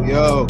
Yo.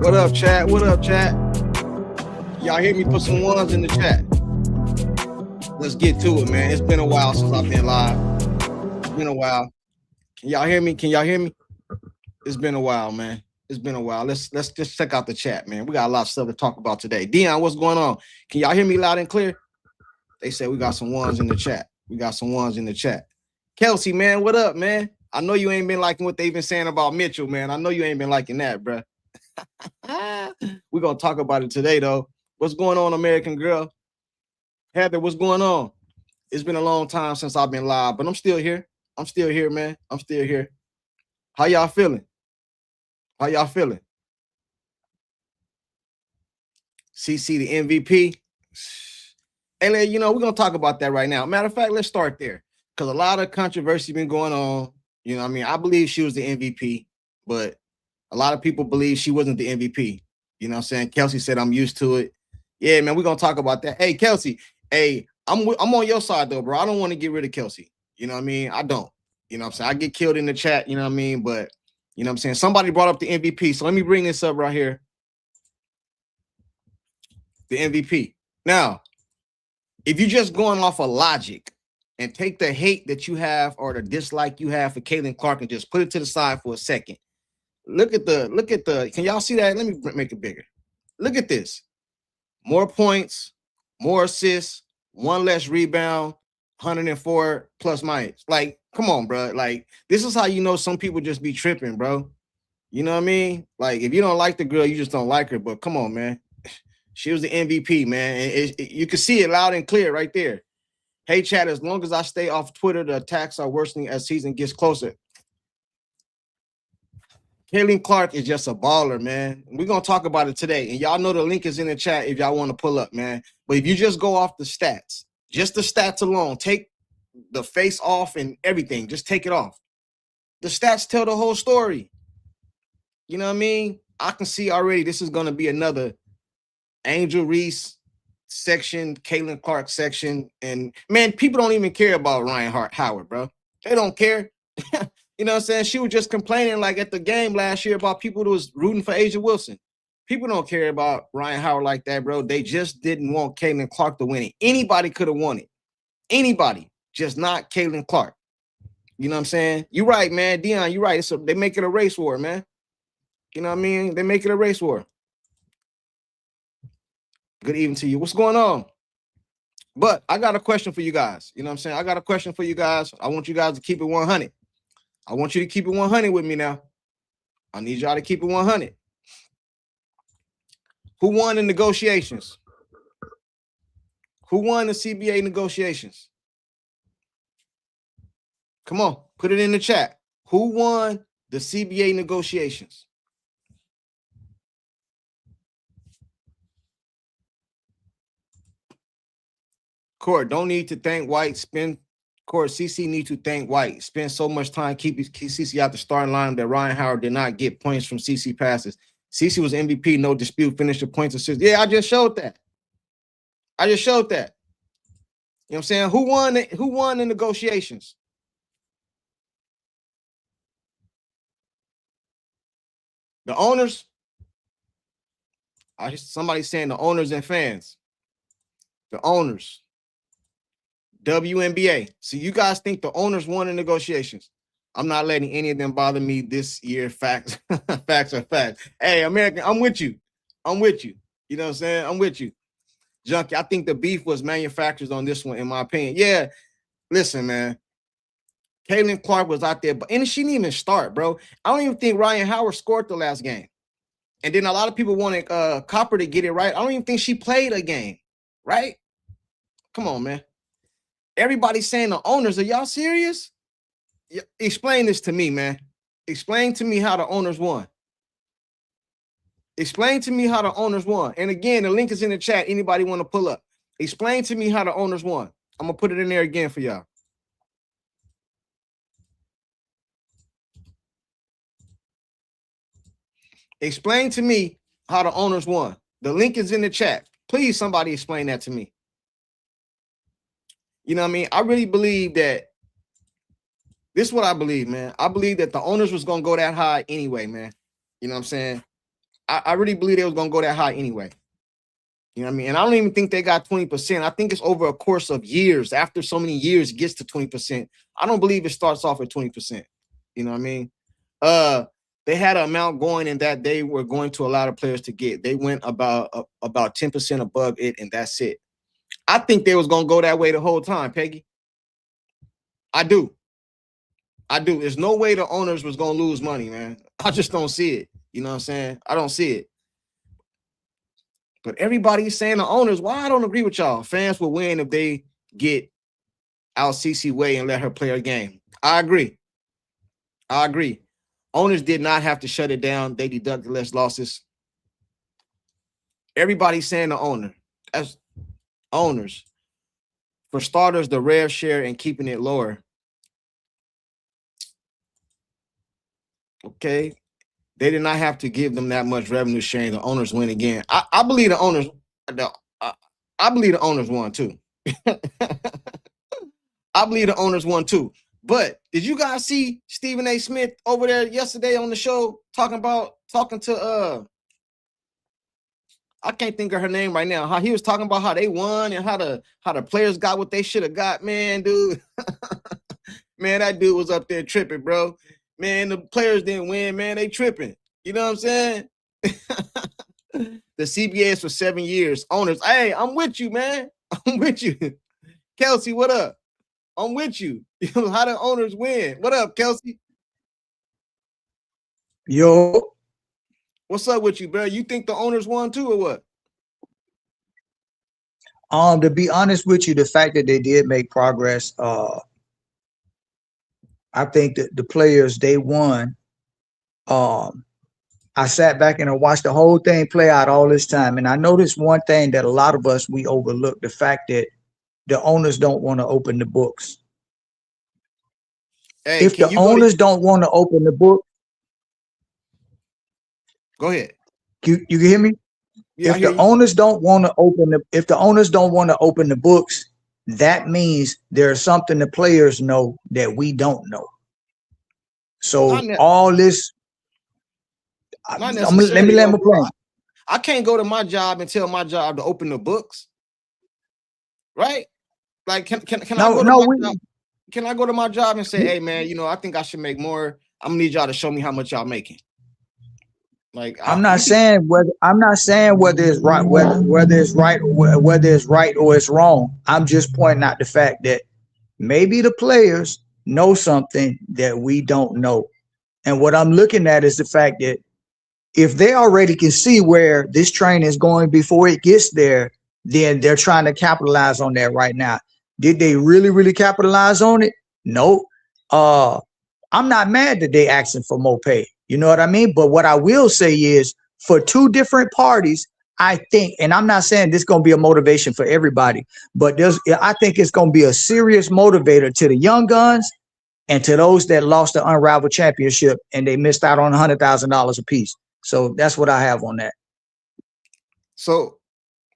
What up, chat? What up, chat? Y'all hear me? Put some ones in the chat. Let's get to it, man. It's been a while since I've been live. It's been a while. Can y'all hear me? Can y'all hear me? It's been a while, man. It's been a while. Let's just check out the chat, man. We got a lot of stuff to talk about today. Dion, what's going on? Can y'all hear me loud and clear? They said we got some ones in the chat. We got some ones in the chat. Kelsey, man, what up, man? I know you ain't been liking what they've been saying about Mitchell, man. I know you ain't been liking that, bro. We're going to talk about it today, though. What's going on, American girl? Heather, what's going on? It's been a long time since I've been live, but I'm still here. I'm still here, man. I'm still here. How y'all feeling? How y'all feeling? CC, the MVP. And, you know, we're going to talk about that right now. Matter of fact, let's start there because a lot of controversy been going on. You know what I mean? I believe she was the MVP, but a lot of people believe she wasn't the MVP. You know what I'm saying? Kelsey said, I'm used to it. Yeah, man, we're going to talk about that. Hey, Kelsey, hey, I'm on your side, though, bro. I don't want to get rid of Kelsey. You know what I mean? I don't. You know what I'm saying? I get killed in the chat, you know what I mean? But, you know what I'm saying? Somebody brought up the MVP. So let me bring this up right here. The MVP. Now, if you're just going off of logic and take the hate that you have or the dislike you have for Caitlin Clark and just put it to the side for a second. Look at the, can y'all see that? Let me make it bigger. Look at this. More points, more assists, one less rebound, 104 plus minus. Like, come on, bro. Like, this is how you know some people just be tripping, bro. You know what I mean? Like, if you don't like the girl, you just don't like her. But come on, man. She was the MVP, man. And you can see it loud and clear right there. Hey, chat, as long as I stay off Twitter, the attacks are worsening as season gets closer. Caitlin Clark is just a baller, man. We're going to talk about it today. And y'all know the link is in the chat if y'all want to pull up, man. But if you just go off the stats, just the stats alone, take the face off and everything, just take it off. The stats tell the whole story. You know what I mean? I can see already this is going to be another Angel Reese section, Caitlin Clark section. And, man, people don't even care about Ryan Howard, bro. They don't care. You know what I'm saying? She was just complaining like at the game last year about people who was rooting for Asia Wilson. People don't care about Ryan Howard like that, bro. They just didn't want Caitlin Clark to win it. Anybody could have won it. Anybody, just not Caitlin Clark. You know what I'm saying? You're right, man. Dion, you're right. They make it a race war, man. You know what I mean? They make it a race war. Good evening to you. What's going on? But I got a question for you guys. You know what I'm saying? I got a question for you guys. I want you guys to keep it 100. I want you to keep it 100 with me now. I need y'all to keep it 100. Who won the negotiations? Who won the CBA negotiations? Come on, put it in the chat. Who won the CBA negotiations? Court, don't need to thank White. CC need to thank White. Spend so much time keep CC out the starting line that Ryan Howard did not get points from CC passes. CC was MVP, no dispute. Finished the points assist. Yeah, I just showed that. You know what I'm saying? Who won the negotiations? The owners. Somebody saying the owners and fans. The owners. WNBA. So you guys think the owners won the negotiations? I'm not letting any of them bother me this year. Facts. Facts are facts. Hey, American, I'm with you. You know what I'm saying? I'm with you. Junkie, I think the beef was manufacturers on this one, in my opinion. Yeah, listen, man. Caitlin Clark was out there, and she didn't even start, bro. I don't even think Ryan Howard scored the last game. And then a lot of people wanted Copper to get it right. I don't even think she played a game, right? Come on, man. Everybody's saying the owners. Are y'all serious? Explain this to me, man. Explain to me how the owners won. Explain to me how the owners won. And again, the link is in the chat. Anybody want to pull up? Explain to me how the owners won. I'm going to put it in there again for y'all. Explain to me how the owners won. The link is in the chat. Please, somebody explain that to me. You know what I mean? I really believe that. This is what I believe, man. I believe that the owners was going to go that high anyway, man. You know what I'm saying? I really believe they was going to go that high anyway. You know what I mean? And I don't even think they got 20%. I think it's over a course of years. After so many years, it gets to 20%. I don't believe it starts off at 20%. You know what I mean? They had an amount going in that they were going to allow the players to get. They went about 10% above it, and that's it. I think they was going to go that way the whole time, Peggy. I do. There's no way the owners was going to lose money, man. I just don't see it. You know what I'm saying? I don't see it. But everybody's saying the owners, well, I don't agree with y'all. Fans will win if they get out CC way and let her play her game. I agree. Owners did not have to shut it down. They deducted less losses. Everybody's saying the owner. That's owners. For starters, the rev share and keeping it lower. Okay. They did not have to give them that much revenue sharing. The owners win again. I believe the owners. I believe the owners won too. I believe the owners won too. But did you guys see Stephen A. Smith over there yesterday on the show talking to I can't think of her name right now. How he was talking about how they won and how the players got what they should have got, man, dude. Man, that dude was up there tripping, bro. Man, the players didn't win, man. They tripping. You know what I'm saying? The CBA is for 7 years. Owners, hey, I'm with you, man. I'm with you. Kelsey, what up? I'm with you. How the owners win? What up, Kelsey? Yo. What's up with you, bro? You think the owners won too or what? To be honest with you, the fact that they did make progress, I think that the players, they won. I sat back and I watched the whole thing play out all this time. And I noticed one thing that a lot of us, we overlook, the fact that the owners don't want to open the books. Hey, if the owners don't want to open the book. Go ahead. You can hear me? Yeah, if the owners don't want to open the books, that means there's something the players know that we don't know. So all this, let me land my plane. I can't go to my job and tell my job to open the books, right? Like, can I go to my job? Can I go to my job and say, hey man, you know, I think I should make more. I'm gonna need y'all to show me how much y'all making. Like, I'm not saying whether it's right, whether it's right, whether it's right or it's wrong. I'm just pointing out the fact that maybe the players know something that we don't know. And what I'm looking at is the fact that if they already can see where this train is going before it gets there, then they're trying to capitalize on that right now. Did they really capitalize on it? No. I'm not mad that they asking for more pay. You know what I mean? But what I will say is for two different parties, I think, and I'm not saying this is going to be a motivation for everybody, but I think it's going to be a serious motivator to the young guns and to those that lost the unraveled championship and they missed out on $100,000 a piece. So that's what I have on that. So,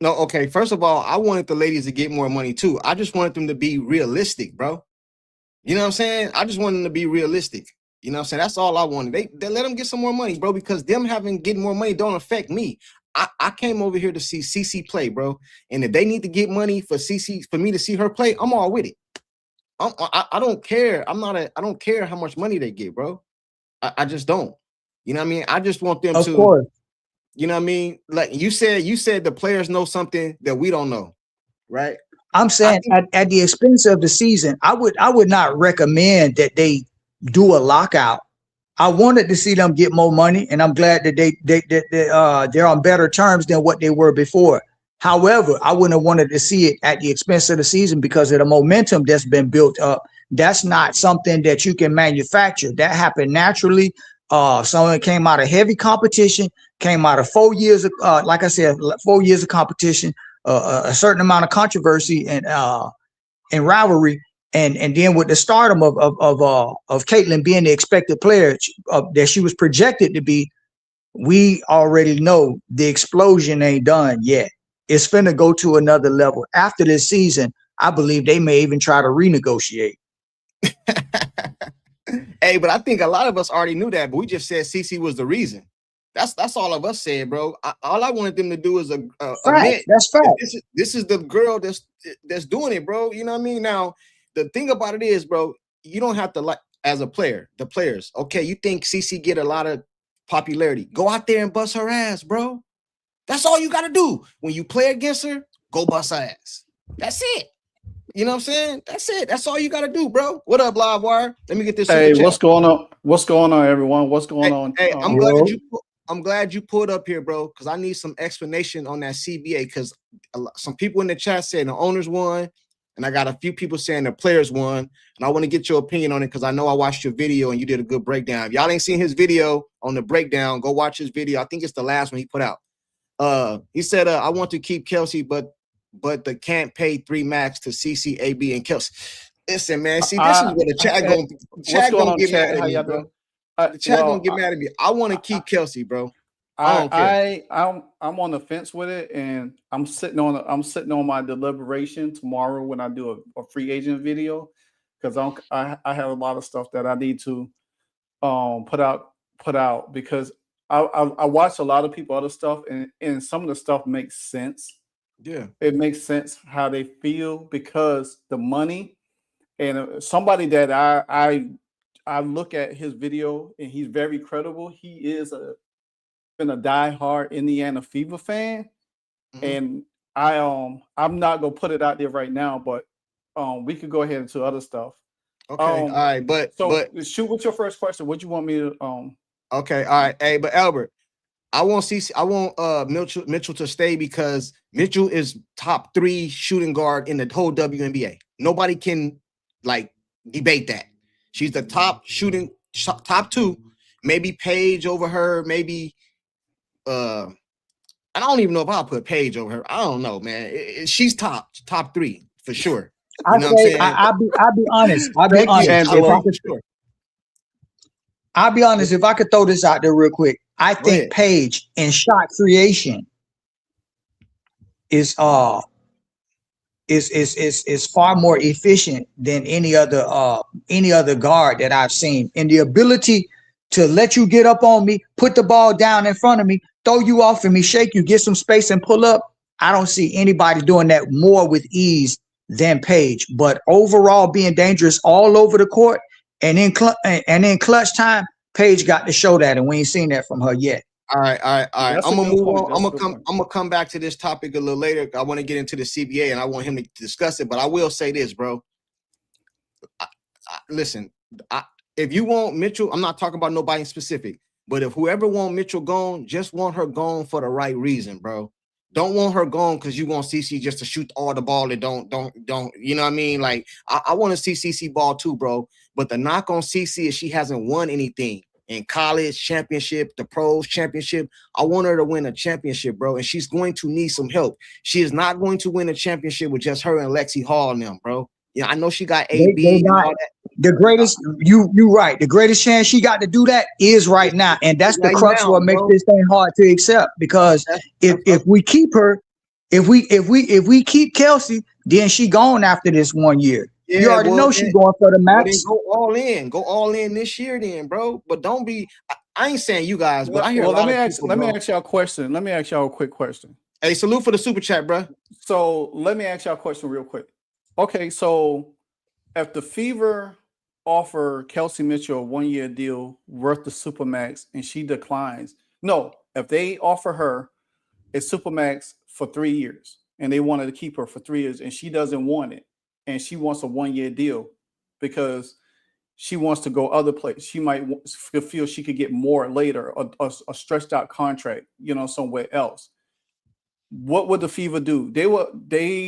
no, okay. First of all, I wanted the ladies to get more money too. I just wanted them to be realistic, bro. You know what I'm saying? I just wanted them to be realistic. You know what I'm saying? That's all I wanted. They let them get some more money, bro, because them getting more money don't affect me. I came over here to see CC play, bro. And if they need to get money for me to see her play, I'm all with it. I don't care. I don't care how much money they get, bro. I just don't. You know what I mean? I just want them of course. You know what I mean? Like you said the players know something that we don't know, right? I'm saying at the expense of the season, I would not recommend that they do a lockout. I wanted to see them get more money, and I'm glad that they're on better terms than what they were before. However, I wouldn't have wanted to see it at the expense of the season because of the momentum that's been built up. That's not something that you can manufacture. That happened naturally. Someone came out of heavy competition, came out of 4 years of, like I said, 4 years of competition, a certain amount of controversy and rivalry, and then with the stardom of Caitlin being the expected player that she was projected to be, we already know the explosion ain't done yet. It's finna go to another level after this season. I believe they may even try to renegotiate. Hey, but I think a lot of us already knew that, but we just said CC was the reason. That's all of us said, bro. All I wanted them to do is admit that's fact. This is the girl that's doing it, bro. You know what I mean? Now, the thing about it is, bro, you don't have to, like, as a player, the players. Okay, you think CC get a lot of popularity? Go out there and bust her ass, bro. That's all you got to do. When you play against her, go bust her ass. That's it. You know what I'm saying? That's it. That's all you got to do, bro. What up, Live Wire? Let me get this. Hey, what's going on? What's going on, everyone? What's going on? Hey, I'm glad you pulled up here, bro, because I need some explanation on that CBA, because some people in the chat said the owners won, and I got a few people saying the players won, and I want to get your opinion on it because I know I watched your video and you did a good breakdown. If y'all ain't seen his video on the breakdown, go watch his video. I think it's the last one he put out. He said, I want to keep Kelsey, but the can't pay $3 max to CC, AB, and Kelsey. Listen, man, see, this is what the chat gonna get mad at me, bro. The chat gonna get mad at me. I want to keep Kelsey, bro. I'm on the fence with it, and I'm sitting on my deliberation tomorrow when I do a free agent video, because I have a lot of stuff that I need to put out because I watch a lot of people other stuff, and some of the stuff makes sense. Yeah, it makes sense how they feel because the money, and somebody that I look at his video and he's very credible. He is been a diehard Indiana Fever fan, and I'm not gonna put it out there right now, but we could go ahead into other stuff. Okay, all right, but shoot with your first question. What you want me to Okay, all right, hey, but Albert, I want Mitchell to stay because Mitchell is top 3 shooting guard in the whole WNBA. Nobody can debate that. She's the top 2, maybe Paige over her, maybe I don't even know if I'll put Paige over her. I don't know, man. She's top 3 for sure. I'll be honest. I'll be honest. If I could throw this out there real quick, I think Paige in shot creation is far more efficient than any other guard that I've seen, in the ability to let you get up on me, put the ball down in front of me, throw you off and me shake you, get some space and pull up. I don't see anybody doing that more with ease than Paige. But overall, being dangerous all over the court and in clutch time, Paige got to show that, and we ain't seen that from her yet. All right. That's I'm a gonna good move point. on. That's a good point. I'm gonna come back to this topic a little later. I want to get into the CBA and I want him to discuss it. But I will say this, bro. Listen, if you want Mitchell, I'm not talking about nobody in specific. But if whoever want Mitchell gone, just want her gone for the right reason, bro. Don't want her gone because you want CC just to shoot all the ball and don't. You know what I mean? Like I want to see CC ball too, bro. But the knock on CC is she hasn't won anything in college championship, the pros championship. I want her to win a championship, bro. And she's going to need some help. She is not going to win a championship with just her and Lexi Hall and them, bro. Yeah, I know she got AB They and not all that. the greatest. You right. The greatest chance she got to do that is right now, and that's the Right crux now, what makes bro. this thing hard to accept. Because if we keep her, if we keep Kelsey, then she gone after this 1 year. Yeah, You already know she going for the well, then max. go all in. Go all in this year, then, bro. But don't be. I ain't saying you guys, but I hear a lot of people. Let me ask y'all a question. Let me ask y'all a quick question. Hey, salute for the super chat, bro. So let me ask y'all a question real quick. Okay, so if the Fever offer Kelsey Mitchell a 1 year deal worth the Supermax and she declines, no, if they offer her a Supermax for 3 years and they wanted to keep her for 3 years and she doesn't want it and she wants a 1 year deal because she wants to go other place, she might feel she could get more later, a stretched out contract, somewhere else. What would the Fever do? They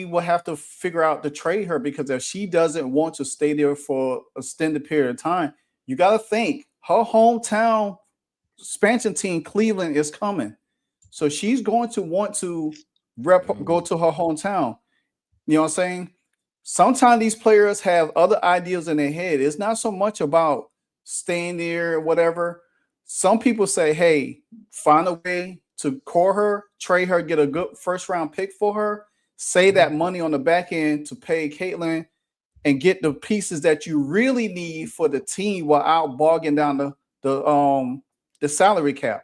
will have to figure out to trade her, because if she doesn't want to stay there for an extended period of time, you got to think her hometown expansion team, Cleveland, is coming. So she's going to want to go to her hometown. You know what I'm saying? Sometimes these players have other ideas in their head. It's not so much about staying there or whatever. Some people say, hey, find a way to core her, trade her, get a good first round pick for her, save that money on the back end to pay Caitlin, and get the pieces that you really need for the team without bogging down the salary cap.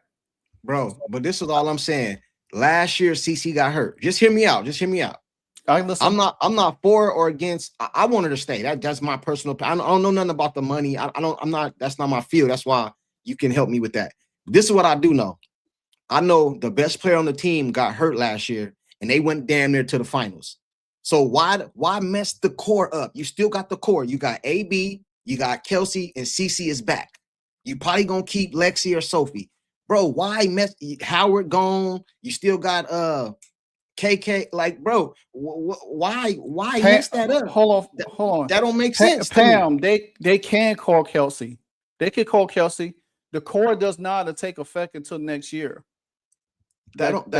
Bro, but this is all I'm saying. Last year, CC got hurt. Just hear me out. I'm not for or against. I want her to stay. That's my personal opinion. I don't know nothing about the money. That's not my field. That's why you can help me with that. This is what I do know. I know the best player on the team got hurt last year and they went damn near to the finals. So why mess the core up? You still got the core. You got AB, you got Kelsey, and CC is back. You probably gonna keep Lexi or Sophie. Bro, why mess Howard gone? You still got KK, like, bro, why mess that up? Hold on. That don't make sense. Pam, they can call Kelsey. They could call Kelsey. The core does not take effect until next year. They don't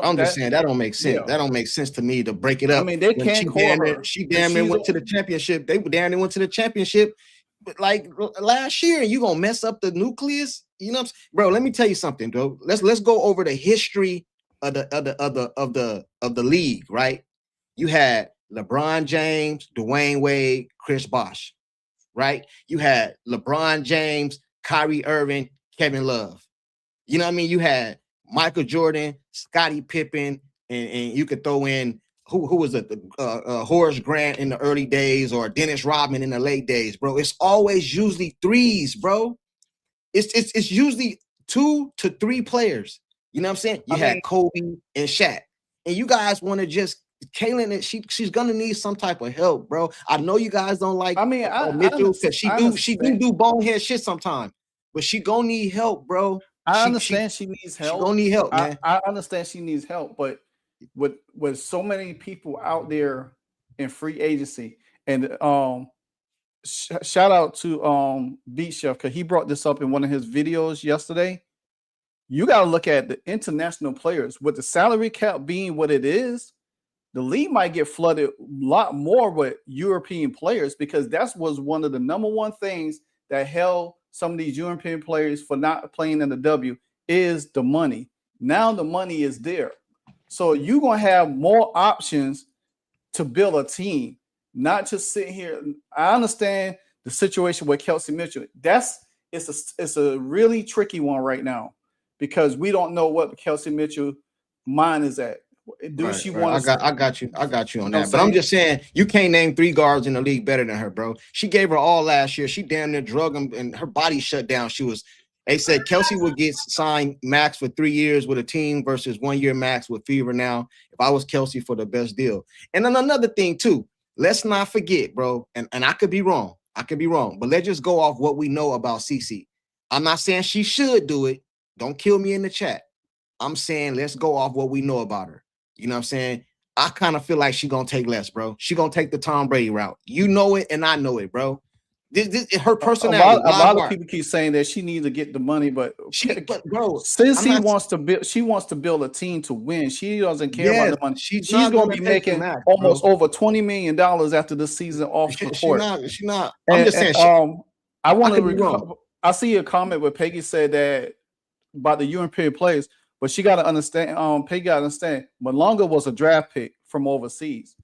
understand. That don't make sense. Yeah. That don't make sense to me to break it up. I mean, they can't call her. She damn near went to the championship. They damn near went to the championship, but like last year, and you gonna mess up the nucleus? You know, bro. Let me tell you something, bro. Let's go over the history of the league, right? You had LeBron James, Dwayne Wade, Chris Bosh, right? You had LeBron James, Kyrie Irving, Kevin Love. You know what I mean? You had Michael Jordan, Scottie Pippen, and you could throw in who was it? Horace Grant in the early days, or Dennis Rodman in the late days, bro. It's always usually threes, bro. It's usually 2 to 3 players. You know what I'm saying? You had Kobe and Shaq, and you guys want to just Kaylin. She's gonna need some type of help, bro. I know you guys don't like. Mitchell, because she do bonehead shit sometimes, but she gonna need help, bro. I understand she needs help. She gonna need help, man. I understand she needs help, but with so many people out there in free agency, and shout out to Beat Chef, because he brought this up in one of his videos yesterday. You got to look at the international players. With the salary cap being what it is, the league might get flooded a lot more with European players, because that was one of the number one things that held some of these European players for not playing in the W is the money. Now the money is there. So you're going to have more options to build a team, not just sit here. I understand the situation with Kelsey Mitchell. It's a really tricky one right now, because we don't know what Kelsey Mitchell mind is at. Do she want to? I got you on know that. But I'm just saying, you can't name 3 guards in the league better than her, bro. She gave her all last year. She damn near drug him, and her body shut down. They said Kelsey would get signed max for 3 years with a team versus 1 year max with Fever now. If I was Kelsey, for the best deal. And then another thing too, let's not forget, bro. And I could be wrong. But let's just go off what we know about CC. I'm not saying she should do it. Don't kill me in the chat. I'm saying let's go off what we know about her. You know what I'm saying? I kind of feel like she's going to take less, bro. She's going to take the Tom Brady route. You know it, and I know it, bro. This her personality. A lot of people keep saying that she needs to get the money, but bro, since she wants to build a team to win. She doesn't care about the money. She's going to be making almost over $20 million after the season off the court. She's not. I'm just saying. I want to. I see a comment where Peggy said that about the UNPA players. But she got to understand, Peggy got to understand, Malonga was a draft pick from overseas.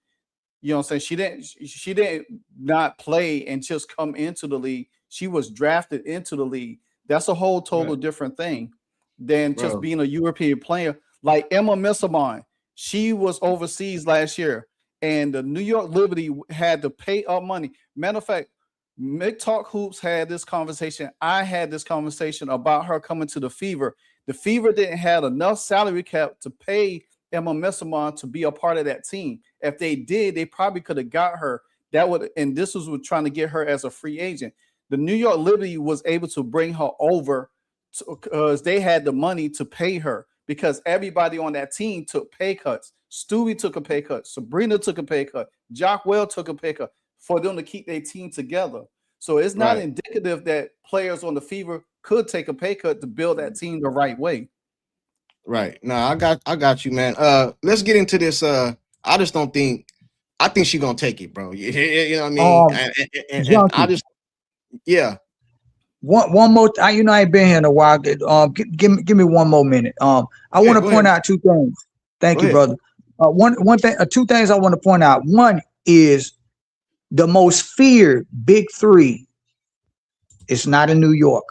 You know what I'm saying? She didn't not play and just come into the league. She was drafted into the league. That's a whole total different thing than just being a European player. Like Emma Missamine, she was overseas last year, and the New York Liberty had to pay up money. Matter of fact, McTalk Hoops had this conversation. I had this conversation about her coming to the Fever. The Fever didn't have enough salary cap to pay Emma Missamon to be a part of that team. If they did, they probably could have got her. And this was trying to get her as a free agent. The New York Liberty was able to bring her over because they had the money to pay her, because everybody on that team took pay cuts. Stewie took a pay cut. Sabrina took a pay cut. Jock Well took a pay cut for them to keep their team together. So it's not indicative that players on the Fever could take a pay cut to build that team the right way. Right. No, I got you, man. Let's get into this. I think she's gonna take it, bro. You know what I mean? And I just One more. I ain't been here in a while. Give me one more minute. I want to point out 2 things. Thank you, brother. One thing, 2 things I want to point out. One is the most feared big 3. It's not in New York.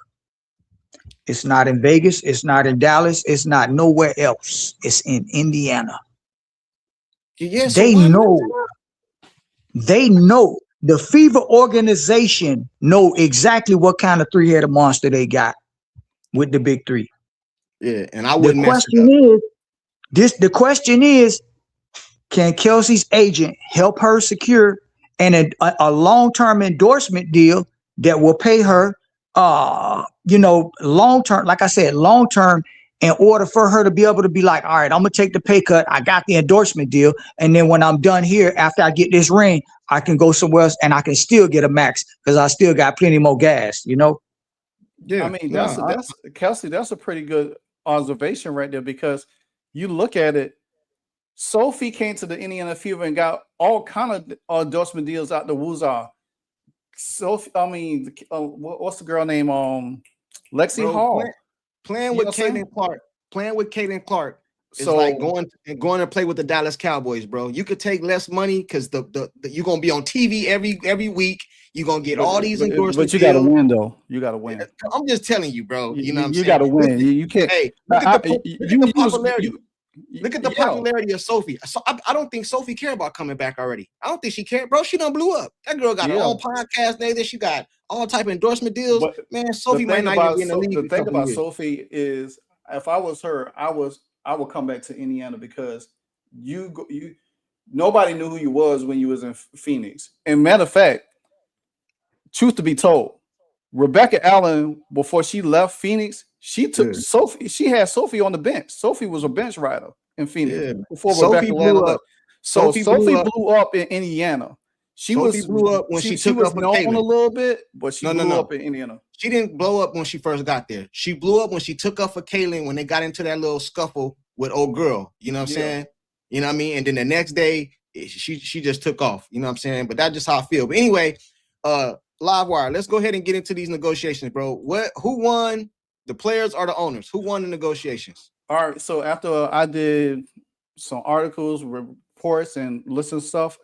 It's not in Vegas. It's not in Dallas. It's not nowhere else. It's in Indiana. Yes, they know. The Fever organization know exactly what kind of 3-headed monster they got with the big 3. Yeah, and I wouldn't. The question is, can Kelsey's agent help her secure a long-term endorsement deal that will pay her long-term, like I said, long-term, in order for her to be able to be like, all right, I'm gonna take the pay cut. I got the endorsement deal. And then when I'm done here, after I get this ring, I can go somewhere else and I can still get a max because I still got plenty more gas, Yeah. I mean, that's Kelsey, that's a pretty good observation right there, because you look at it, Sophie came to the Indiana Fever and got all kind of endorsement deals out the Woozah. Sophie, I mean, what's the girl name? Lexi Hall. Playing with Caitlin Clark is like going to play with the Dallas Cowboys, bro. You could take less money because you're gonna be on TV every week. You're gonna get all these endorsements. But you gotta win, though. You gotta win. I'm just telling you, bro. You know what I'm saying? You gotta win. You can't. Hey, look at the popularity. Look at the popularity of Sophie. So I don't think Sophie care about coming back already. I don't think she cared, bro. She done blew up. That girl got her own podcast there. She got all type of endorsement deals. But man, Sophie might not even be in the league. The thing about Sophie is, if I was her, I would come back to Indiana, because nobody knew who you was when you was in Phoenix. And matter of fact, truth to be told, Rebecca Allen, before she left Phoenix, she took Sophie. She had Sophie on the bench. Sophie was a bench rider in Phoenix before Rebecca Allen left. So Sophie blew up in Indiana. She blew up when she took up known a little bit, but she blew up in Indiana. She didn't blow up when she first got there. She blew up when she took up for Kaylin when they got into that little scuffle with old girl. You know what I'm saying? You know what I mean? And then the next day, she just took off. You know what I'm saying? But that's just how I feel. But anyway, Live Wire, let's go ahead and get into these negotiations, bro. Who won? The players or the owners? Who won the negotiations? All right. So after I did some articles, reports, and listen to stuff,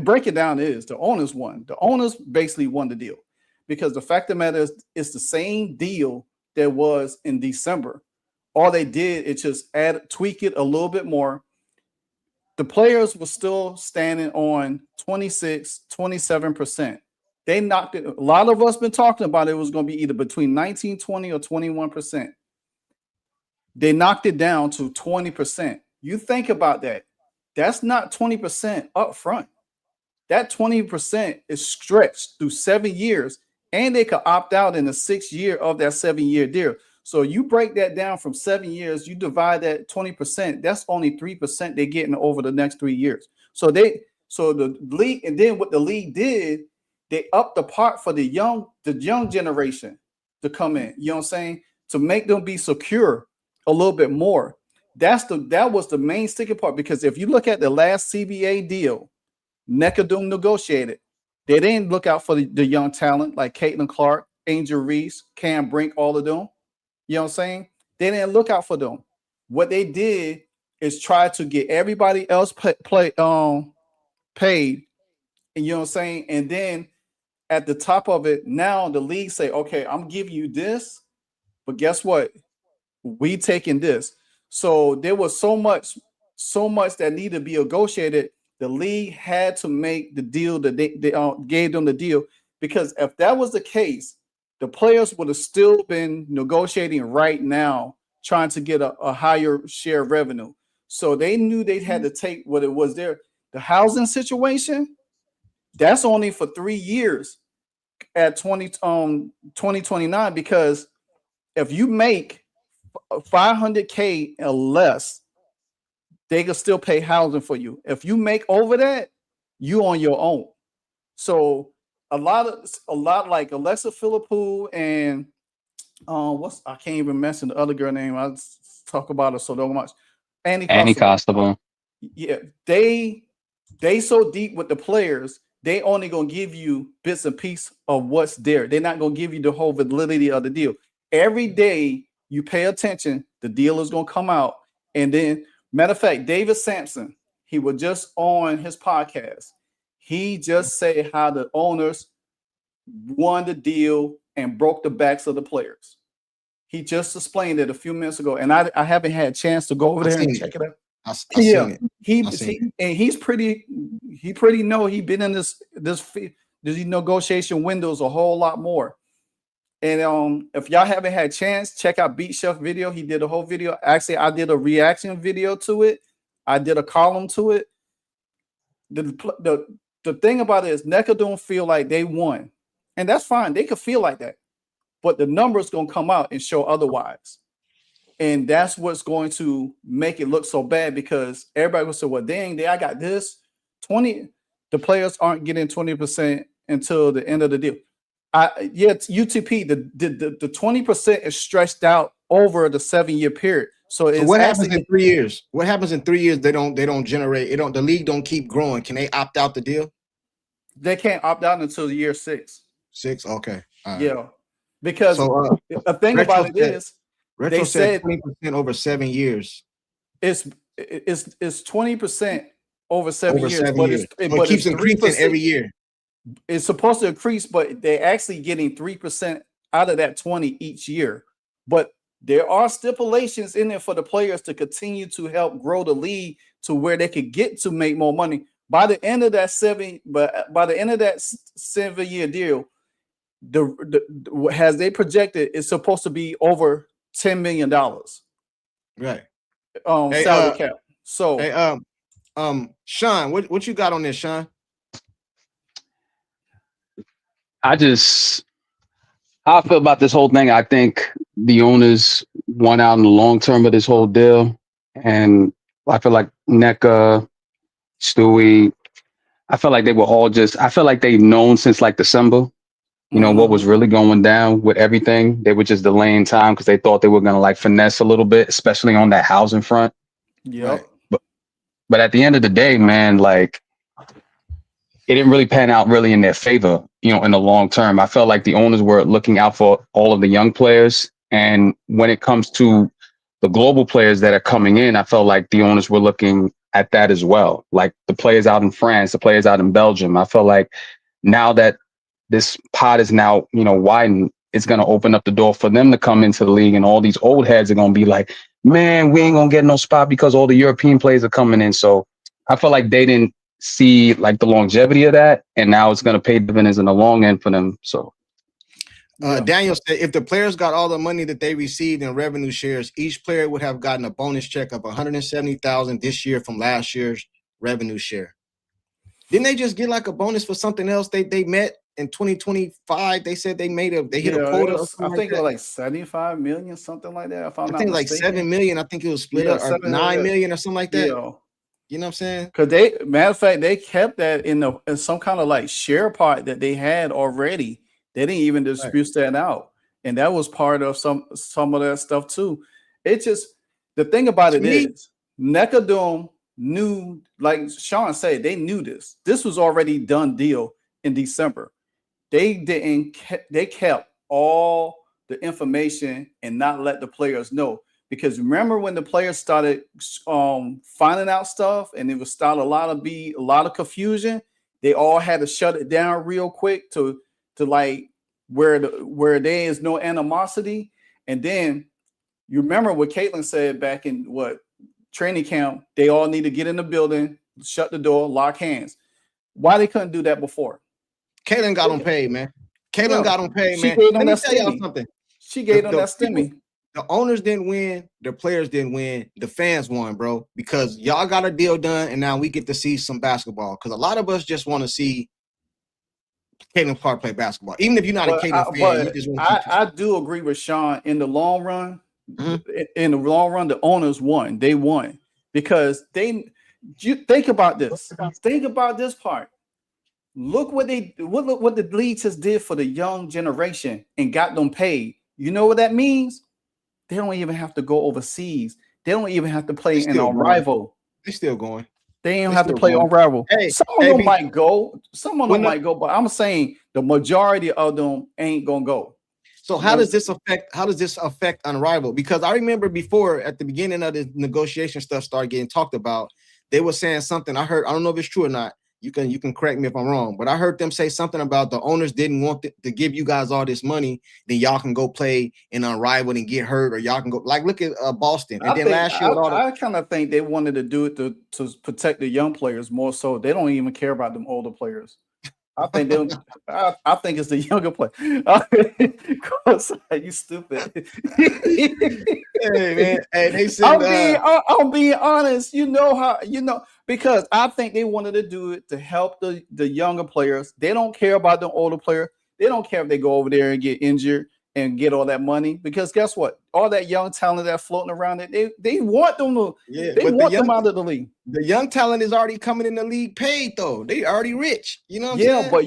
break it down is the owners won. The owners basically won the deal, because the fact of the matter is, it's the same deal that was in December. all they did is just tweak it a little bit more. The players were still standing on 26, 27%. They knocked it. A lot of us been talking about it was going to be either between 19, 20, or 21%. They knocked it down to 20%. You think about that. That's not 20% up front. That 20% is stretched through 7 years, and they could opt out in the 6th year of that 7-year deal. So you break that down from 7 years, you divide that 20%, that's only 3% they're getting over the next 3 years. So the league, and then what the league did, they upped the part for the young generation to come in, you know what I'm saying? To make them be secure a little bit more. That was the main sticking part, because if you look at the last CBA deal, Necadum negotiated. They didn't look out for the young talent like Caitlin Clark, Angel Reese, Cam Brink, all of them. You know what I'm saying? They didn't look out for them. What they did is try to get everybody else paid. And you know what I'm saying? And then at the top of it, now the league say, okay, I'm giving you this, but guess what? We taking this. So there was so much that needed to be negotiated. The league had to make the deal that they gave them the deal, because if that was the case, the players would have still been negotiating right now, trying to get a higher share of revenue. So they knew they had to take what it was there. The housing situation, that's only for 3 years at 2029, because if you make $500K or less, they can still pay housing for you. If you make over that, you on your own. So a lot like Alexa Philippou and I can't even mention the other girl name. I talk about her so much. Annie Constable. Yeah, they so deep with the players. They only gonna give you bits and pieces of what's there. They're not gonna give you the whole validity of the deal. Every day you pay attention, the deal is gonna come out, and then. Matter of fact, David Sampson, he was just on his podcast. He just said how the owners won the deal and broke the backs of the players. He just explained it a few minutes ago, and I haven't had a chance to go over there and check it out. He's pretty know he been in this negotiation windows a whole lot more. And if y'all haven't had a chance, check out Beat Chef video. He did a whole video. Actually, I did a reaction video to it. I did a column to it. The thing about it is Necadum feel like they won. And that's fine. They could feel like that. But the numbers going to come out and show otherwise. And that's what's going to make it look so bad, because everybody will say, well, dang, I got this. 20. The players aren't getting 20% until the end of the deal. UTP, the 20% is stretched out over the 7-year period. So what happens in 3 years? What happens in 3 years? They don't generate. The league don't keep growing. Can they opt out the deal? They can't opt out until year 6. 6, okay. All yeah, right. because the thing about it is, they said 20% over 7 years. It's 20% over 7 years, but it keeps increasing every year. It's supposed to increase, but they're actually getting 3% out of that 20 each year. But there are stipulations in there for the players to continue to help grow the league to where they could get to make more money. By the end of that 7-year deal, as they projected, it's supposed to be over $10 million. Right. Salary cap. So Sean, what you got on this, Sean? How I feel about this whole thing, I think the owners won out in the long term of this whole deal. And I feel like NECA, Stewie, I feel like they were all I feel like they've known since like December, what was really going down with everything. They were just delaying time because they thought they were going to like finesse a little bit, especially on that housing front. Yeah. Right. But at the end of the day, man, like, it didn't really pan out really in their favor, in the long term. I felt like the owners were looking out for all of the young players. And when it comes to the global players that are coming in, I felt like the owners were looking at that as well. Like the players out in France, the players out in Belgium. I felt like now that this pot is now, widened, it's going to open up the door for them to come into the league. And all these old heads are going to be like, man, we ain't going to get no spot because all the European players are coming in. So I feel like they didn't see like the longevity of that. And now it's going to pay dividends in the long end for them. So Daniel said if the players got all the money that they received in revenue shares, each player would have gotten a bonus check of $170,000 this year from last year's revenue share. Didn't they just get like a bonus for something else they met in 2025? They said they hit a quota. I think it was like 75 million, something like that. If I'm not mistaken, like 7 million. I think it was split up, or 9 million or something like that. Yeah. You know what I'm saying? Because matter of fact, they kept that in some kind of like share part that they had already. They didn't even dispute that out, and that was part of some of that stuff too. It just the thing about it is NECA knew, like Sean said, they knew this. This was already done deal in December. They kept all the information and not let the players know. Because remember when the players started finding out stuff and it was started a lot of confusion, they all had to shut it down real quick to like where there is no animosity. And then you remember what Caitlin said back in training camp, they all need to get in the building, shut the door, lock hands. Why they couldn't do that before? Caitlin got them paid, man. Caitlin got them paid, man. Let me tell y'all something. She gave them that stimmy. The owners didn't win, the players didn't win, the fans won, bro, because y'all got a deal done, and now we get to see some basketball. Because a lot of us just want to see Caitlin Clark play basketball, even if you're not a Caitlin fan. You just want to I do agree with Sean. In the long run, the owners won. They won because you think about this. Think about this part. Look what the league just did for the young generation and got them paid. You know what that means? They don't even have to go overseas. They don't even have to play in a rival. They're still going. They don't have to play on rival. Some of them might go. Some of them might go, but I'm saying the majority of them ain't gonna go. So how does this affect Unrivaled? Because I remember before at the beginning of the negotiation stuff started getting talked about, they were saying something. I don't know if it's true or not. You can correct me if I'm wrong, but I heard them say something about the owners didn't want to give you guys all this money, then y'all can go play in Unrivaled and get hurt, or y'all can go look at Boston. And then last year, I kind of think they wanted to do it to protect the young players more so. They don't even care about them older players. I think I think it's the younger player. Courtside, you stupid. Hey man, hey, they said I'm being honest. Because I think they wanted to do it to help the younger players. They don't care about the older player. They don't care if they go over there and get injured and get all that money. Because guess what? All that young talent that's floating around it, they want them to. They want them out of the league. The young talent is already coming in the league paid though. They already rich. You know what I'm saying? But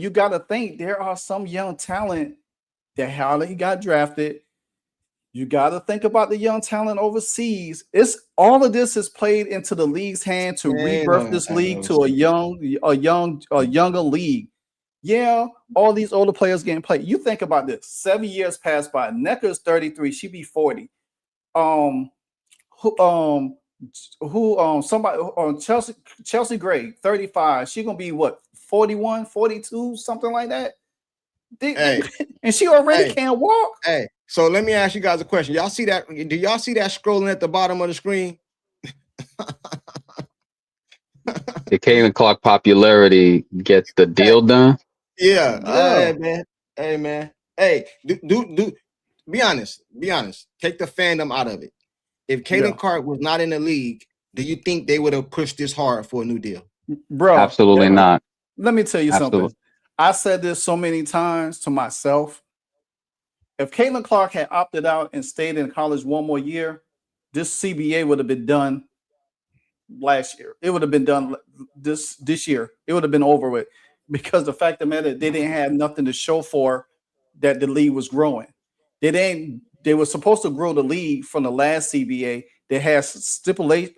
you got to think there are some young talent that hardly got drafted. You got to think about the young talent overseas. All of this is played into the league's hand to rebirth this league to a younger league. Yeah, all these older players getting played. You think about this. 7 years passed by. NECA's 33. She be 40. Chelsea Gray, 35. She gonna be what, 41, 42, something like that. And she already can't walk. Hey, so let me ask you guys a question. Y'all see that? Do y'all see that scrolling at the bottom of the screen? The Caitlin Clark popularity gets the deal done. Yeah. Hey man. Hey, do be honest. Be honest. Take the fandom out of it. If Caitlin Clark was not in the league, do you think they would have pushed this hard for a new deal? Bro, absolutely not. Let me tell you something. I said this so many times to myself. If Caitlin Clark had opted out and stayed in college one more year, this CBA would have been done last year. It would have been done this year. It would have been over with, because the fact of the matter, they didn't have nothing to show for that the league was growing. They were supposed to grow the league from the last CBA. They had stipends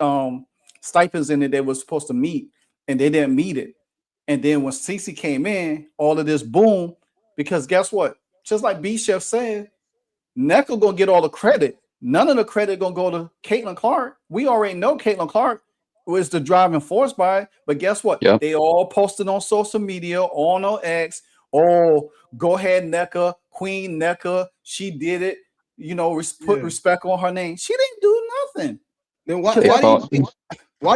in it they were supposed to meet, and they didn't meet it. And then when CC came in, all of this boom, because guess what? Just like B-Chef said, NECA gonna get all the credit. None of the credit gonna go to Caitlin Clark. We already know Caitlin Clark was the driving force by it, but guess what? Yep. They all posted on social media, on X, oh, go ahead, NECA, Queen NECA, she did it. You know, put respect on her name. She didn't do nothing. Then why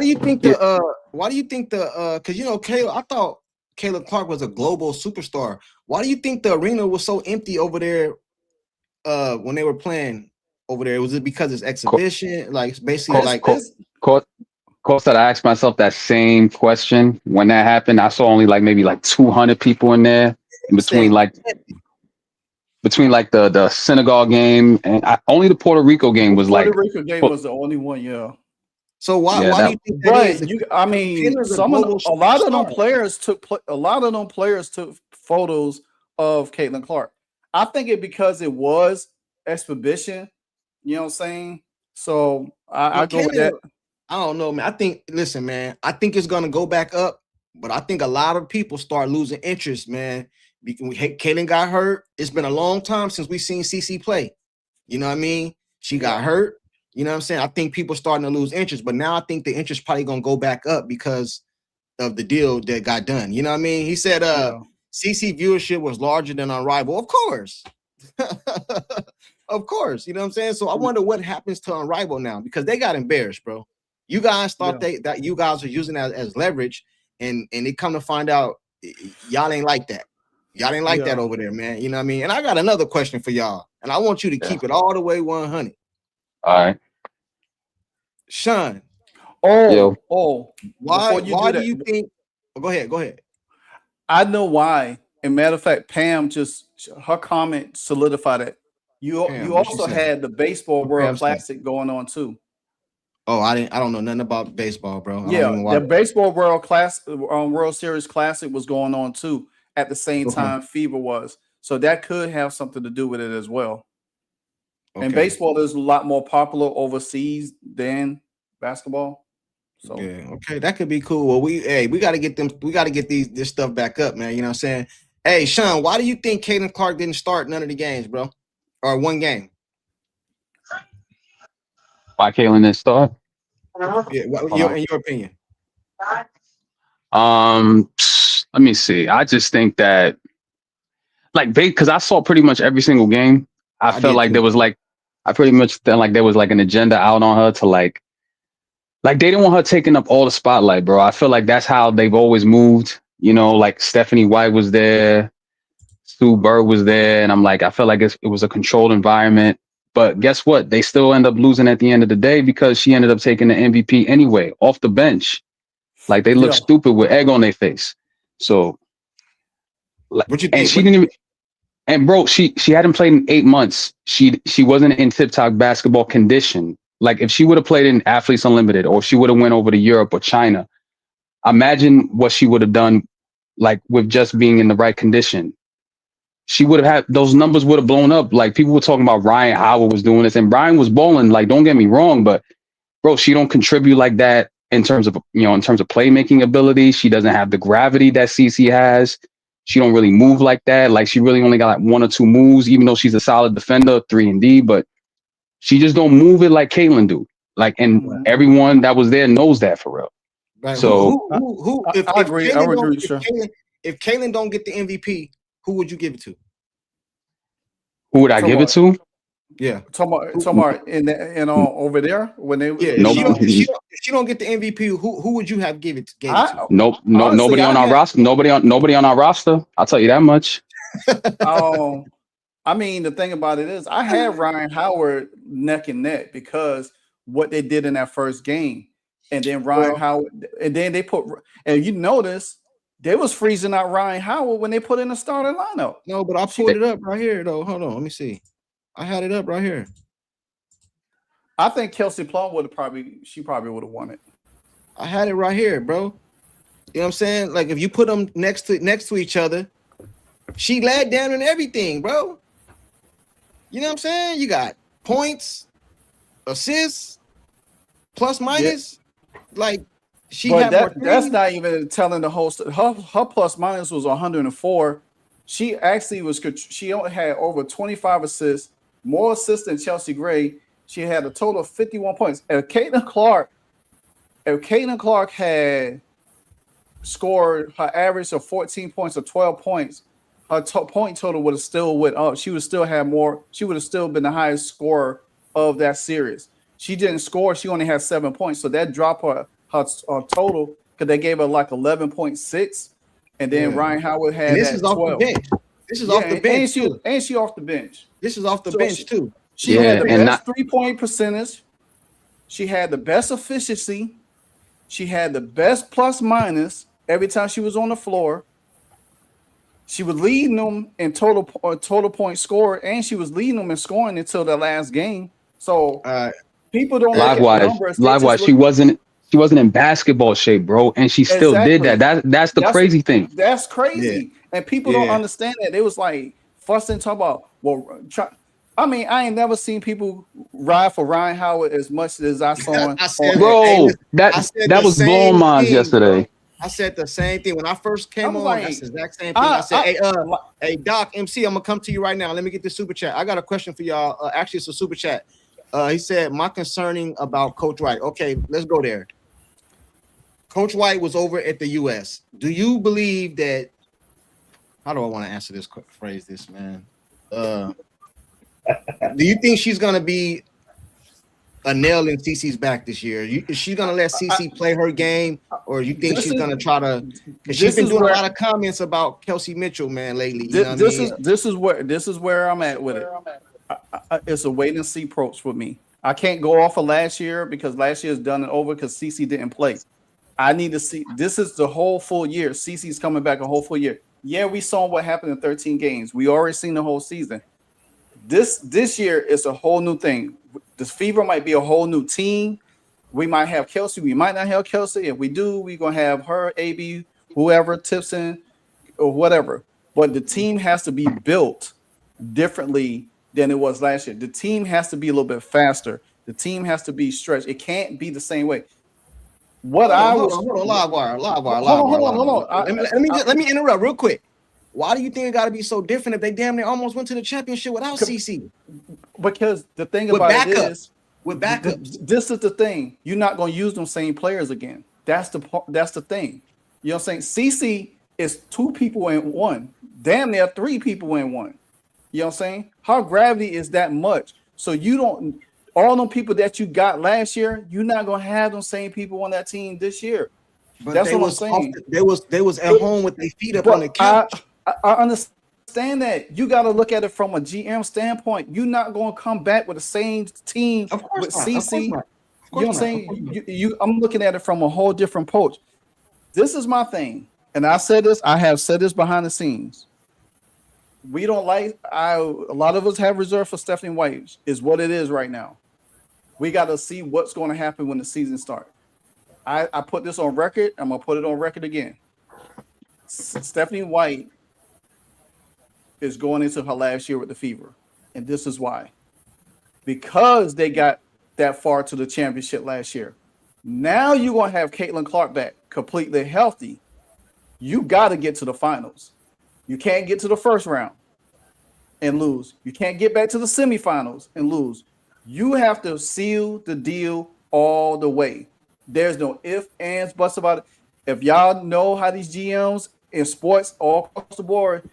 do you think the because you know I thought Caleb Clark was a global superstar. Why do you think the arena was so empty over there when they were playing over there? Was it because it's exhibition? Like it's basically Courtside, I asked myself that same question when that happened. I saw only maybe 200 people in there between the Senegal game and only the Puerto Rico game was Puerto Rico game was the only one, yeah. So why do you think that is? I mean, a lot of them players took photos of Caitlin Clark. I think it because it was exhibition. You know what I'm saying? So I go with that. I don't know, man. I think it's gonna go back up, but I think a lot of people start losing interest, man. Caitlin got hurt. It's been a long time since we've seen CC play. You know what I mean? She got hurt. You know what I'm saying? I think people starting to lose interest, but now I think the interest probably gonna go back up because of the deal that got done. You know what I mean? He said CC viewership was larger than Unrivaled. Of course. Of course. You know what I'm saying? So I wonder what happens to Unrivaled now because they got embarrassed, bro. You guys thought that you guys were using that as leverage, and it come to find out y'all ain't like that. Y'all ain't like that over there, man. You know what I mean? And I got another question for y'all, and I want you to keep it all the way 100. All right. Sean. Why do you think? Oh, go ahead. I know why. And matter of fact, Pam her comment solidified it. You also had the Baseball World Classic going on too. Oh, I don't know nothing about baseball, bro. The Baseball World World Series Classic was going on too at the same time FIBA was. So that could have something to do with it as well. And baseball is a lot more popular overseas than basketball. So that could be cool. Well, we gotta get this stuff back up, man. You know what I'm saying? Hey, Sean, why do you think Caitlin Clark didn't start none of the games, bro? Or one game? Why Caitlin didn't start? In your opinion. Let me see. I just think that because I saw pretty much every single game. I felt like there was I pretty much felt like there was an agenda out on her to they didn't want her taking up all the spotlight, bro. I feel like that's how they've always moved. You know, Stephanie White was there, Sue Bird was there, and I felt like it was a controlled environment. But guess what? They still end up losing at the end of the day because she ended up taking the MVP anyway, off the bench. They look stupid with egg on their face. So, what you think? And she didn't even. And bro, she hadn't played in 8 months. She wasn't in tip-top basketball condition. If she would have played in Athletes Unlimited or she would have went over to Europe or China, imagine what she would have done with just being in the right condition. She would have had those numbers would have blown up. People were talking about Ryan Howard was doing this and Brian was bowling. Don't get me wrong, but bro, she don't contribute like that in terms of playmaking ability. She doesn't have the gravity that CC has. She don't really move like that. She really only got one or two moves, even though she's a solid defender, 3-and-D, but she just don't move it like Caitlin do. Everyone that was there knows that for real. Right. So I agree. I would agree. Sure. If Caitlin don't get the MVP, who would you give it to? Who would I give it to? Yeah. Talking about over there when they if she don't get the MVP, who would you have gave it to? Nobody on our roster. Nobody on our roster. I'll tell you that much. I mean, the thing about it is I had Ryan Howard neck and neck because what they did in that first game. And then Howard, and then they and you notice they was freezing out Ryan Howard when they put in the starting lineup. No, but I pulled it up right here though. Hold on, let me see. I had it up right here. I think Kelsey Plum would have probably would have won it. I had it right here, bro. You know what I'm saying? If you put them next to each other, she laid down in everything, bro. You know what I'm saying? You got points, assists, plus minus. She had more. That's not even telling the whole story. Her plus minus was 104. She actually she only had over 25 assists, more assists than Chelsea Gray. She had a total of 51 points. If Caitlin Clark had scored her average of 14 points or 12 points, her point total would have still went up. She would still have more. She would have still been the highest scorer of that series. She didn't score. She only had 7 points. So that dropped her total because they gave her like 11.6. And then Ryan Howard had and this that is off 12. the bench. This is off the bench. And she off the bench. This is off the bench too. She had the best 3-point percentage. She had the best efficiency. She had the best plus minus every time she was on the floor. She was leading them in total point score, and she was leading them in scoring until the last game. So people don't live wise. She wasn't in basketball shape, bro, and she still did that. That's the crazy thing. That's crazy, and people don't understand that. They was like fussing, talking about I ain't never seen people ride for Ryan Howard as much as I saw. That was blowing minds yesterday. Bro. I said the same thing when I first came on. That's the exact same thing. I said, "Hey, Doc, MC, I'm gonna come to you right now. Let me get the super chat. I got a question for y'all. Actually, it's a super chat. He said, "My concerning about Coach White." Okay, let's go there. Coach White was over at the U.S. Do you believe that? How do I want to answer this? Phrase this, man. Do you think she's gonna be a nail in CeCe's back this year? Is she gonna let CeCe play her game, or you think she's gonna try to? Because she's been doing a lot of comments about Kelsey Mitchell, man, lately. This is where I'm at with it. It's a wait and see approach for me. I can't go off of last year because last year's done and over because CeCe didn't play. I need to see. This is the whole full year. CeCe's coming back a whole full year. Yeah, we saw what happened in 13 games. We already seen the whole season. This year is a whole new thing. This Fever might be a whole new team. We might have Kelsey. We might not have Kelsey. If we do, we're going to have her, AB, whoever, Tipson, or whatever. But the team has to be built differently than it was last year. The team has to be a little bit faster. The team has to be stretched. It can't be the same way. Hold on, live wire. Let me interrupt real quick. Why do you think it got to be so different if they damn near almost went to the championship without CeCe? Because the thing about it is, with backups, this is the thing. You're not going to use them same players again. That's the thing. You know what I'm saying? CeCe is 2 people in one. Damn near 3 people in one. You know what I'm saying? Her gravity is that much. So you don't. All them people that you got last year, you're not gonna have them same people on that team this year. But that's what I'm saying. They was at home with their feet up on the couch. I understand that. You got to look at it from a GM standpoint. You're not going to come back with the same team with CeCe. You know what I'm saying? I'm looking at it from a whole different approach. This is my thing, and I said this. I have said this behind the scenes. We don't like. A lot of us have reserved for Stephanie White. Is what it is right now. We got to see what's going to happen when the season starts. I put this on record. I'm gonna put it on record again. Stephanie White is going into her last year with the Fever, and this is why. Because they got that far to the championship last year. Now you're gonna have Caitlin Clark back, completely healthy. You got to get to the finals. You can't get to the first round and lose. You can't get back to the semifinals and lose. You have to seal the deal all the way. There's no ifs, ands, buts about it. If y'all know how these GMs in sports all across the board,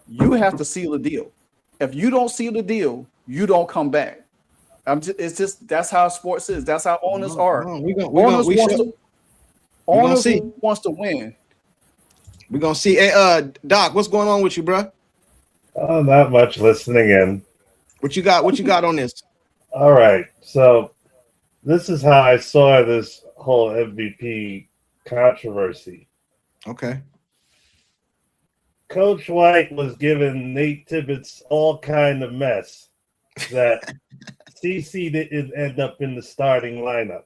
you have to seal the deal. If you don't seal the deal, you don't come back. It's just that's how sports is. That's how owners are. Owners wants to win. We're gonna see. Hey, Doc, what's going on with you, bro? Oh, not much. Listening in. What you got? What you got on this? All right. So this is how I saw this whole MVP controversy. Okay. Coach White was giving Nate Tibbetts all kind of mess that CeCe didn't end up in the starting lineup.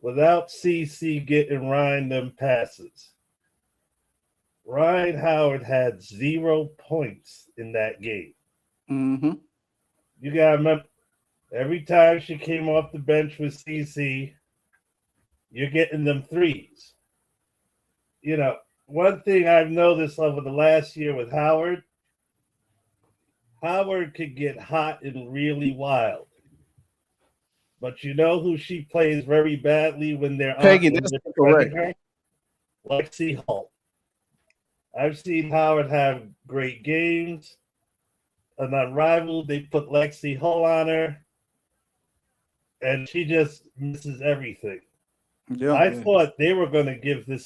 Without CeCe getting Ryan them passes. Ryan Howard had 0 points in that game. Mm-hmm. You got to remember, every time she came off the bench with CeCe, you're getting them threes. You know, one thing I've noticed over the last year with Howard could get hot and really wild. But you know who she plays very badly when they're Peggy, that's correct. Lexi Hall. I've seen Howard have great games. And on Rival, they put Lexi Hull on her, and she just misses everything. Yeah, I thought they were going to give the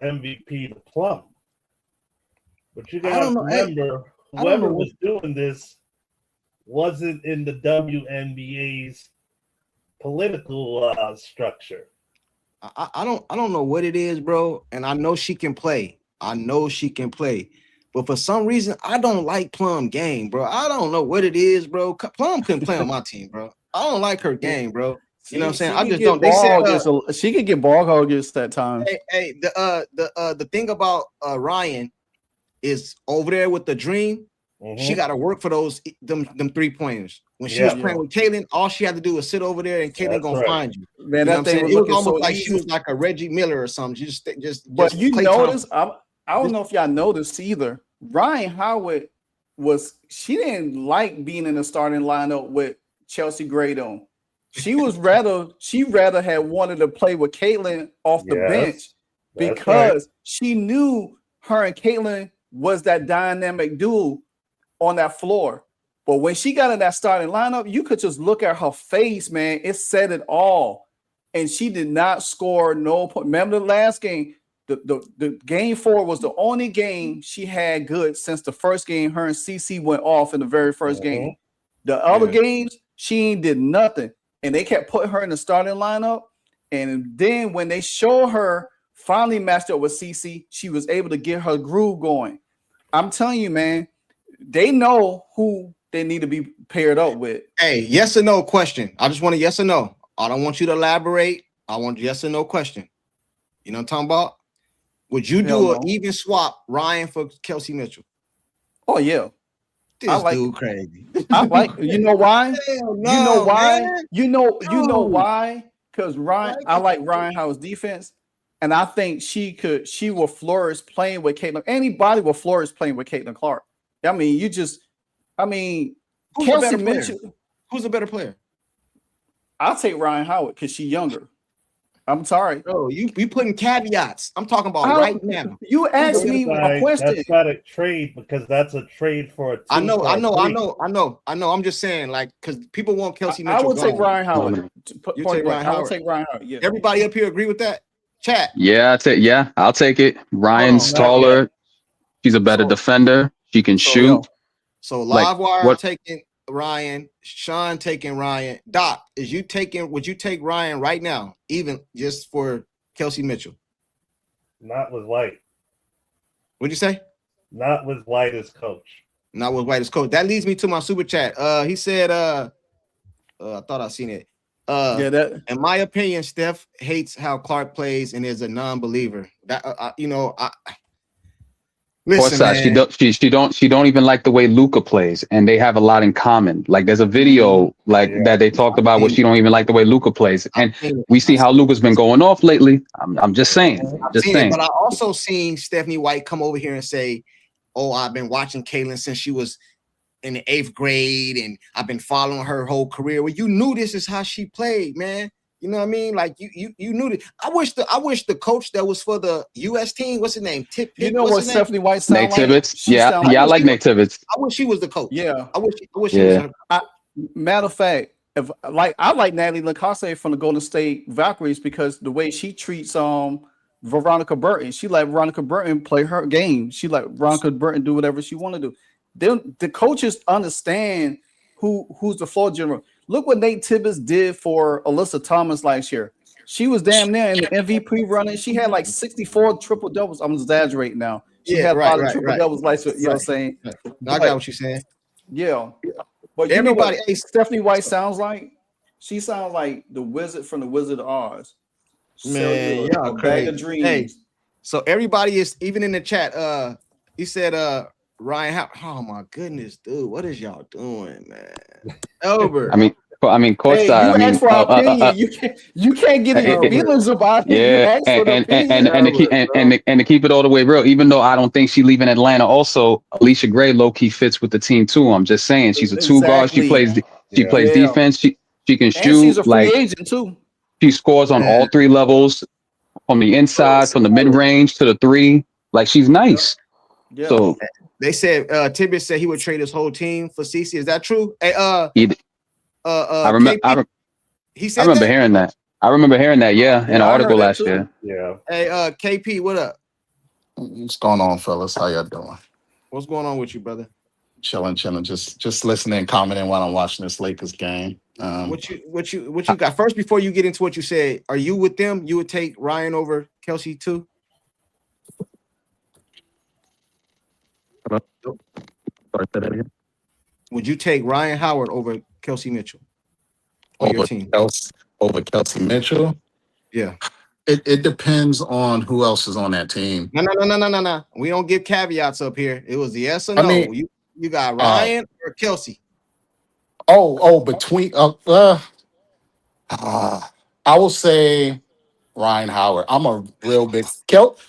MVP to Plum. But you I got don't to know. Hey, remember, I don't know whoever what- was doing this wasn't in the WNBA's political structure. I don't know what it is, bro. And I know she can play. I know she can play. But for some reason, I don't like Plum game, bro. I don't know what it is, bro. Plum couldn't play on my team, bro. I don't like her game, bro. You know what I'm saying? I just don't. They said she could get ball huggers at times. hey, the thing about Ryan is over there with the dream. She got to work for them 3-pointers. When she was playing with Caitlin, all she had to do was sit over there, and Caitlin gonna find you. Man, you know that thing was it was looking almost so like easy. she was like a Reggie Miller or something. She just. But you Klay notice, Thompson. I don't know if y'all noticed either. Ryan Howard she didn't like being in the starting lineup with Chelsea Gray on. She rather had wanted to play with Caitlin off the bench because she knew her and Caitlin was that dynamic duo on that floor. But when she got in that starting lineup, you could just look at her face, man. It said it all. And she did not score no point. Remember the last game? The game 4 was the only game she had good since the first game. Her and CC went off in the very first game. The other games, she ain't did nothing. And they kept putting her in the starting lineup. And then when they show her finally matched up with CC, she was able to get her groove going. I'm telling you, man, they know who they need to be paired up with. Hey, yes or no question. I just want a yes or no. I don't want you to elaborate. I want yes or no question. You know what I'm talking about? Would you do an even swap Ryan for Kelsey Mitchell? Oh, yeah. This dude crazy. I like, you know why? No, you know why? Man. You know why? Because I like Ryan Howard's defense, and I think she will flourish playing with Caitlin. Anybody will flourish playing with Caitlin Clark. I mean, who's Kelsey a better Mitchell. player? Who's a better player? I'll take Ryan Howard because she's younger. I'm sorry. Oh, you putting caveats. I'm talking about right now. You asked me a question. That's not a trade because that's a trade for a team. I know. I'm just saying, like, because people want Kelsey Mitchell. I would take Ryan Howard. You take Ryan Howard. I would take Ryan Howard. Yeah. Everybody up here agree with that? Chat. Yeah, I'll take it. Ryan's taller. She's a better defender. She can shoot. So Livewire taking Ryan, Sean taking Ryan. Doc, would you take Ryan right now, even just for Kelsey Mitchell? Not with White. What'd you say? Not with White as coach. Not with White as coach. That leads me to my super chat. He said, I thought I seen it. In my opinion, Steph hates how Clark plays and is a non-believer. That listen, Courtside, she don't even like the way Luka plays, and they have a lot in common. Like there's a video that they talked about where she don't even like the way Luka plays, and we see how Luka's been going off lately. I'm just saying. But I also seen Stephanie White come over here and say, "Oh, I've been watching Caitlin since she was in the 8th grade, and I've been following her whole career." Well, you knew this is how she played, man. You know what I mean? Like you knew that. I wish the coach that was for the U.S. team, what's his name? You know what Stephanie White sound like? Nate Tibbetts. Yeah, I like Nate Tibbetts. I wish she was the coach. Yeah, I wish she was. Matter of fact, I like Natalie Lacasse from the Golden State Valkyries because the way she treats Veronica Burton. She let Veronica Burton play her game. She let Veronica Burton do whatever she want to do. The coaches understand who's the floor general. Look what Nate Tibbetts did for Alyssa Thomas last year. She was damn near in the MVP running. She had like 64 triple doubles. I'm exaggerating now. She had a lot of triple doubles last year. You know what I'm saying? I got what you're saying. Yeah. But everybody, Stephanie White sounds like? She sounds like the wizard from the Wizard of Oz. Man, y'all crazy. Bag of dreams. Hey, so everybody is even in the chat. He said, Ryan, oh my goodness, dude, what is y'all doing, man? Over. I mean, Courtside. Hey, you asked for our opinion. You can't get any feelings about it. Yeah, and to keep it all the way real, even though I don't think she leaving Atlanta. Also, Alicia Gray low key fits with the team too. I'm just saying she's a 2-guard. She plays defense. She can shoot. She's a free agent too. She scores on all 3 levels, from the inside, from the mid range to the 3. Like she's nice. Yeah. So They said Tibbetts said he would trade his whole team for CC. Is that true? Hey, I remember. KP, he I said remember that. hearing that. I remember hearing that. Yeah, in an Yeah, I article heard that last too. year. Yeah. Hey, KP, what up? What's going on, fellas? How y'all doing? What's going on with you, brother? Chilling. Just listening, commenting while I'm watching this Lakers game. What you got first before you get into what you said? Are you with them? You would take Ryan over Kelsey too? Would you take Ryan Howard over Kelsey Mitchell on your team? Over Kelsey Mitchell. Yeah. It depends on who else is on that team. No. We don't give caveats up here. It was yes or I no. mean, you got Ryan or Kelsey? Between I will say Ryan Howard. I'm a real big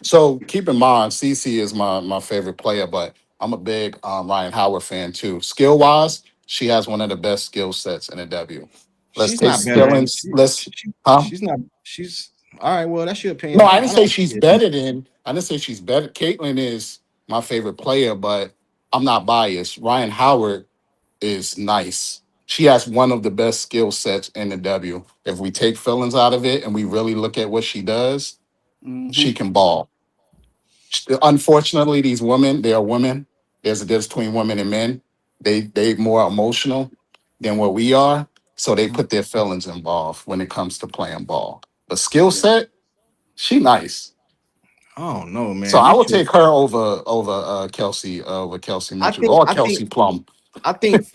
so keep in mind CC is my favorite player, but I'm a big Ryan Howard fan too. Skill wise, she has one of the best skill sets in the W. Let's She's take not better than She's not. She's all right. Well, that's your opinion. No, I didn't say she's better than. I didn't say she's better. Caitlin is my favorite player, but I'm not biased. Ryan Howard is nice. She has one of the best skill sets in the W. If we take feelings out of it and we really look at what she does, she can ball. Unfortunately, these women, they are women. There's a difference between women and men. They more emotional than what we are, so they put their feelings involved when it comes to playing ball. But skill set, she nice. I don't know, man. So I would take her over Kelsey Mitchell or Kelsey Plum. I think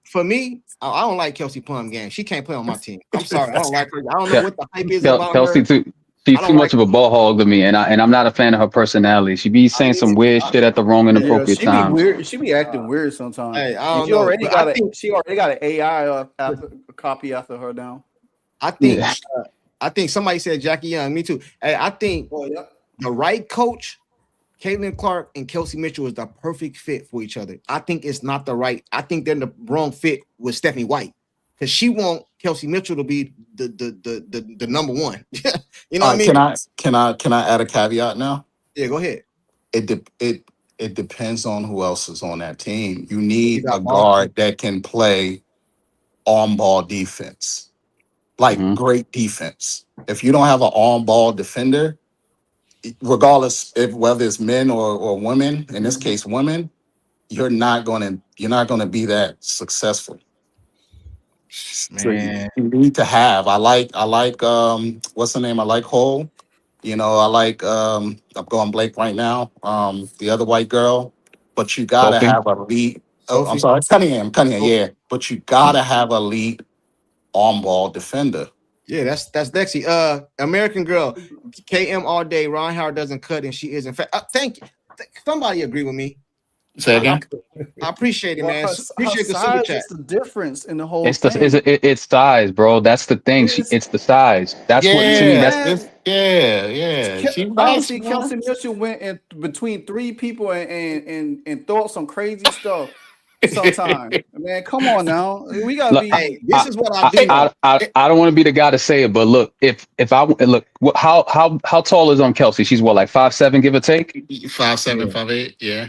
for me, I don't like Kelsey Plum game. She can't play on my team. I'm sorry, I don't like her. I don't know what the hype is about Kelsey her. too. She's too much of a ball hog to me, and I'm not a fan of her personality. She be saying some weird shit at the wrong and appropriate she times. be weird. She be acting weird sometimes. Hey, I And don't she know. already but got I think, she already got an AI copy after her now. I think I think somebody said Jackie Young. Me too. Hey, I think the right coach, Caitlin Clark and Kelsey Mitchell is the perfect fit for each other. I think it's not the right. I think they're the wrong fit with Stephanie White because she want Kelsey Mitchell to be the number one. You know what I mean? Can I add a caveat now? Yeah, go ahead. It depends on who else is on that team. You need a guard that can play on-ball defense, like great defense. If you don't have an on-ball defender, regardless if whether it's men or women, in this case women, you're not gonna be that successful. Man, You need to have. I like what's the name? I like Hole. I like I'm going Blake right now. The other white girl, but you gotta Sophie? have a lead. Oh, I'm Sophie? sorry, Cunningham, yeah. But you gotta have a lead on-ball defender. Yeah, that's Lexi. American Girl, KM all day. Ron Howard doesn't cut, and she is. In fact, thank you. Somebody agree with me. Say again. I appreciate it, man. Appreciate the super size chat. is the difference in the whole It's thing. it's size, bro. That's the thing. It's the size. That's what to me. That's She I don't nice, see man. Kelsey Mitchell went in between three people and throw up some crazy stuff. Sometimes, man, come on now. We gotta be. Hey, this is what I do. I don't want to be the guy to say it, but look, if I look, how tall is Kelsey? She's what, like 5'7", give or take. 5'7", 5'8", yeah.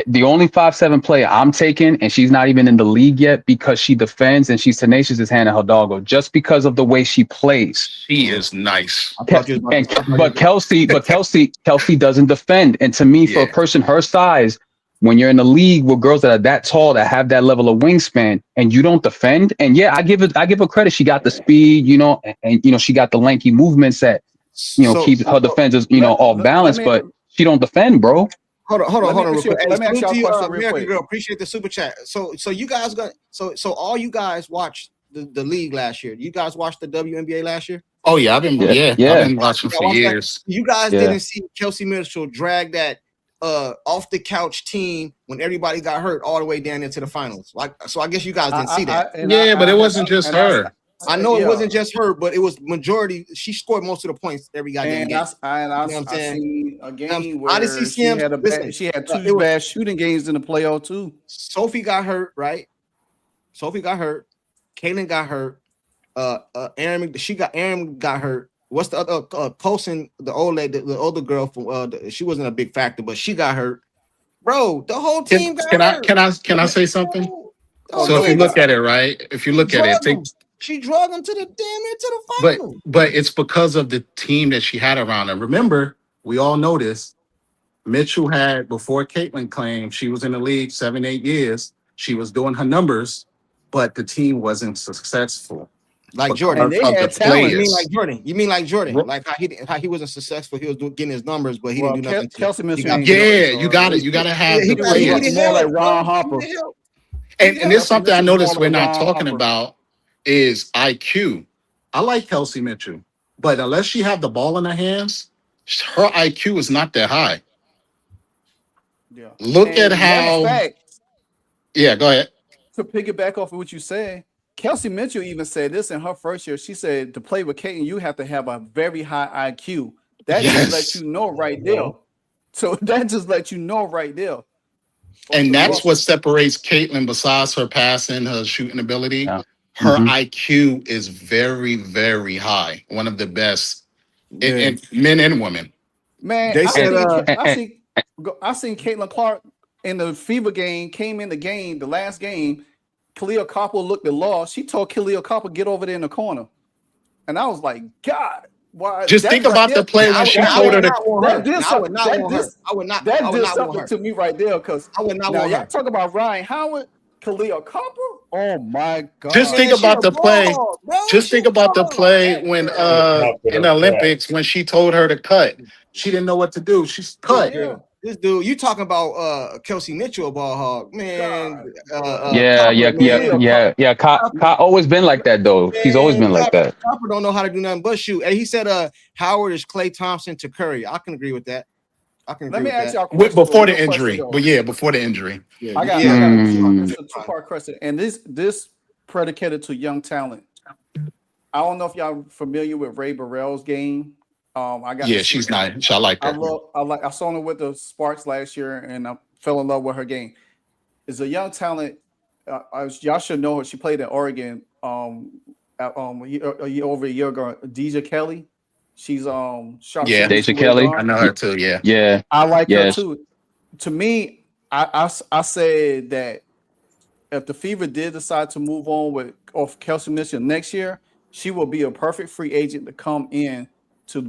The only 5'7" player I'm taking, and she's not even in the league yet because she defends and she's tenacious as Hannah Hidalgo, just because of the way she plays. She is nice. But Kelsey doesn't defend, and to me, for a person her size, when you're in the league with girls that are that tall, that have that level of wingspan, and you don't defend, and yeah, I give her credit. She got the speed, and she got the lanky movements that keep her defenders, off balance, but she don't defend, bro. Hold on, real quick. Let me ask y'all a question real American quick. Girl, appreciate the super chat. So you guys so all you guys watched the league last year. You guys watched the WNBA last year? Oh yeah, I've been watching for years. You guys didn't see Kelsey Mitchell drag that off the couch team when everybody got hurt all the way down into the finals. So I guess you guys didn't see that. But it wasn't just her. I know it wasn't just her, but it was majority. She scored most of the points every goddamn game. I seen a game where I didn't see him. she had two bad shooting games in the playoff too. Sophie got hurt, right? Sophie got hurt. Caitlin got hurt. Aaron got hurt. what's the other Colson, the old lady, the older girl from she wasn't a big factor, but she got hurt. Bro, the whole team got hurt. Can I say something? The whole So if you team look got at it, right? If you She look at it, drugged think, them. She drugged them to the damn near to the but final. but it's because of the team that she had around her. Remember, we all know this. Mitchell had before Caitlin claimed she was in the league 7-8 years. She was doing her numbers, but the team wasn't successful Like because Jordan. And they of the had talent. You mean like players. Jordan? You mean like Jordan? Like how he wasn't successful. He was getting his numbers, but he didn't Well, do nothing. Kelsey He Mitchell got ain't Jordan, Yeah, so you gotta yeah, have he the he was needed players. more like help, Ron bro. He Harper. needed help. And there's Kelsey something I Mitchell was more noticed like we're not Ron talking Harper. about is IQ. I like Kelsey Mitchell, but unless she have the ball in her hands, her IQ is not that high. Yeah. Look at And matter of how. fact, Yeah, go ahead. to piggyback off of what you said, Kelsey Mitchell even said this in her first year. She said to play with Kaden, you have to have a very high IQ. That just lets Yes, you know right there. So that just lets you know right there. and The that's what muscle. separates Caitlin. Besides her passing, her shooting ability, Yeah. her Mhm. IQ is very, very high. One of the best Yeah. in men and women. Man, They I said seen And, and, I seen Caitlin Clark in the FIBA game, came in the game, the last game. Khalil Copper looked at lost. She told Khalil Copper, get over there in the corner. And I was like, God, why Just that think right about there, the play when she Now I told her would to. not want that her. did Now I would something. not want her. I would Did not want something her. to me right there. Cause I would not now want y'all her. talk about Ryan Howard, Khalil Copper. Oh my Just God. think Man, she a about the ball play. hog, bro. Just She think a about the ball hog. play That when girl. in the Olympics when she told her to cut. She didn't know what to do. She's This cut. Yeah. girl, this dude, you talking about Kelsey Mitchell, a ball hog, man. God, bro. yeah, Copper, yeah, yeah, man. Khalil Copper. yeah. Kai always been like that though. He's always Man, been like that. Copper don't know how to do nothing but shoot. And he said, Howard is Klay Thompson to Curry. I can agree with that. I can agree Let me with ask that. y'all a question, a Before the real question injury, but though. yeah, before the injury. Yeah, I got yeah. I got a Mm. this is a two-part question. And this predicated to young talent. I don't know if y'all familiar with Ray Burrell's game. I got to Yeah, see. she's nice. I like her. I saw her with the Sparks last year, and I fell in love with her game. Is a young talent. Y'all should know her. She played in Oregon. Over a year ago. DJ Kelly. She's sharp Yeah, shooter, Deja two-way Kelly. I guard. know her too. Yeah. Yeah. I like her Yes. too. To me, I said that if the Fever did decide to move on with off Kelsey Mitchell next year, she will be a perfect free agent to come in to